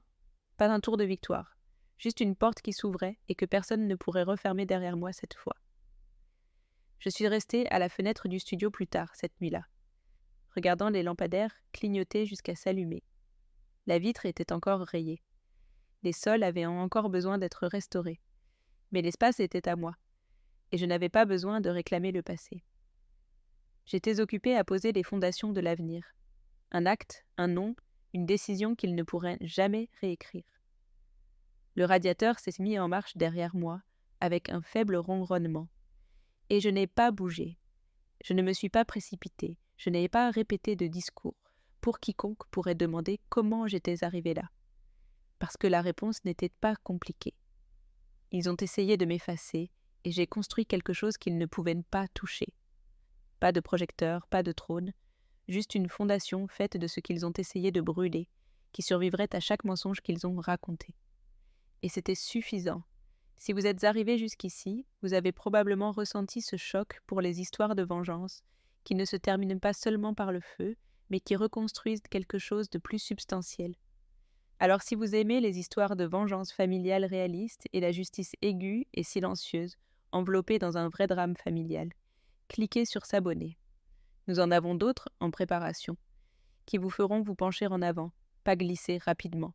pas un tour de victoire, juste une porte qui s'ouvrait et que personne ne pourrait refermer derrière moi cette fois. Je suis restée à la fenêtre du studio plus tard, cette nuit-là, regardant les lampadaires clignoter jusqu'à s'allumer. La vitre était encore rayée. Les sols avaient encore besoin d'être restaurés. Mais l'espace était à moi, et je n'avais pas besoin de réclamer le passé. J'étais occupée à poser les fondations de l'avenir. Un acte, un nom, une décision qu'il ne pourrait jamais réécrire. Le radiateur s'est mis en marche derrière moi, avec un faible ronronnement. Et je n'ai pas bougé. Je ne me suis pas précipitée, je n'ai pas répété de discours, pour quiconque pourrait demander comment j'étais arrivée là. Parce que la réponse n'était pas compliquée. Ils ont essayé de m'effacer, et j'ai construit quelque chose qu'ils ne pouvaient pas toucher. Pas de projecteur, pas de trône, juste une fondation faite de ce qu'ils ont essayé de brûler, qui survivrait à chaque mensonge qu'ils ont raconté. Et c'était suffisant. Si vous êtes arrivé jusqu'ici, vous avez probablement ressenti ce choc pour les histoires de vengeance, qui ne se terminent pas seulement par le feu, mais qui reconstruisent quelque chose de plus substantiel. Alors si vous aimez les histoires de vengeance familiale réalistes et la justice aiguë et silencieuse, enveloppée dans un vrai drame familial, cliquez sur s'abonner. Nous en avons d'autres en préparation, qui vous feront vous pencher en avant, pas glisser rapidement.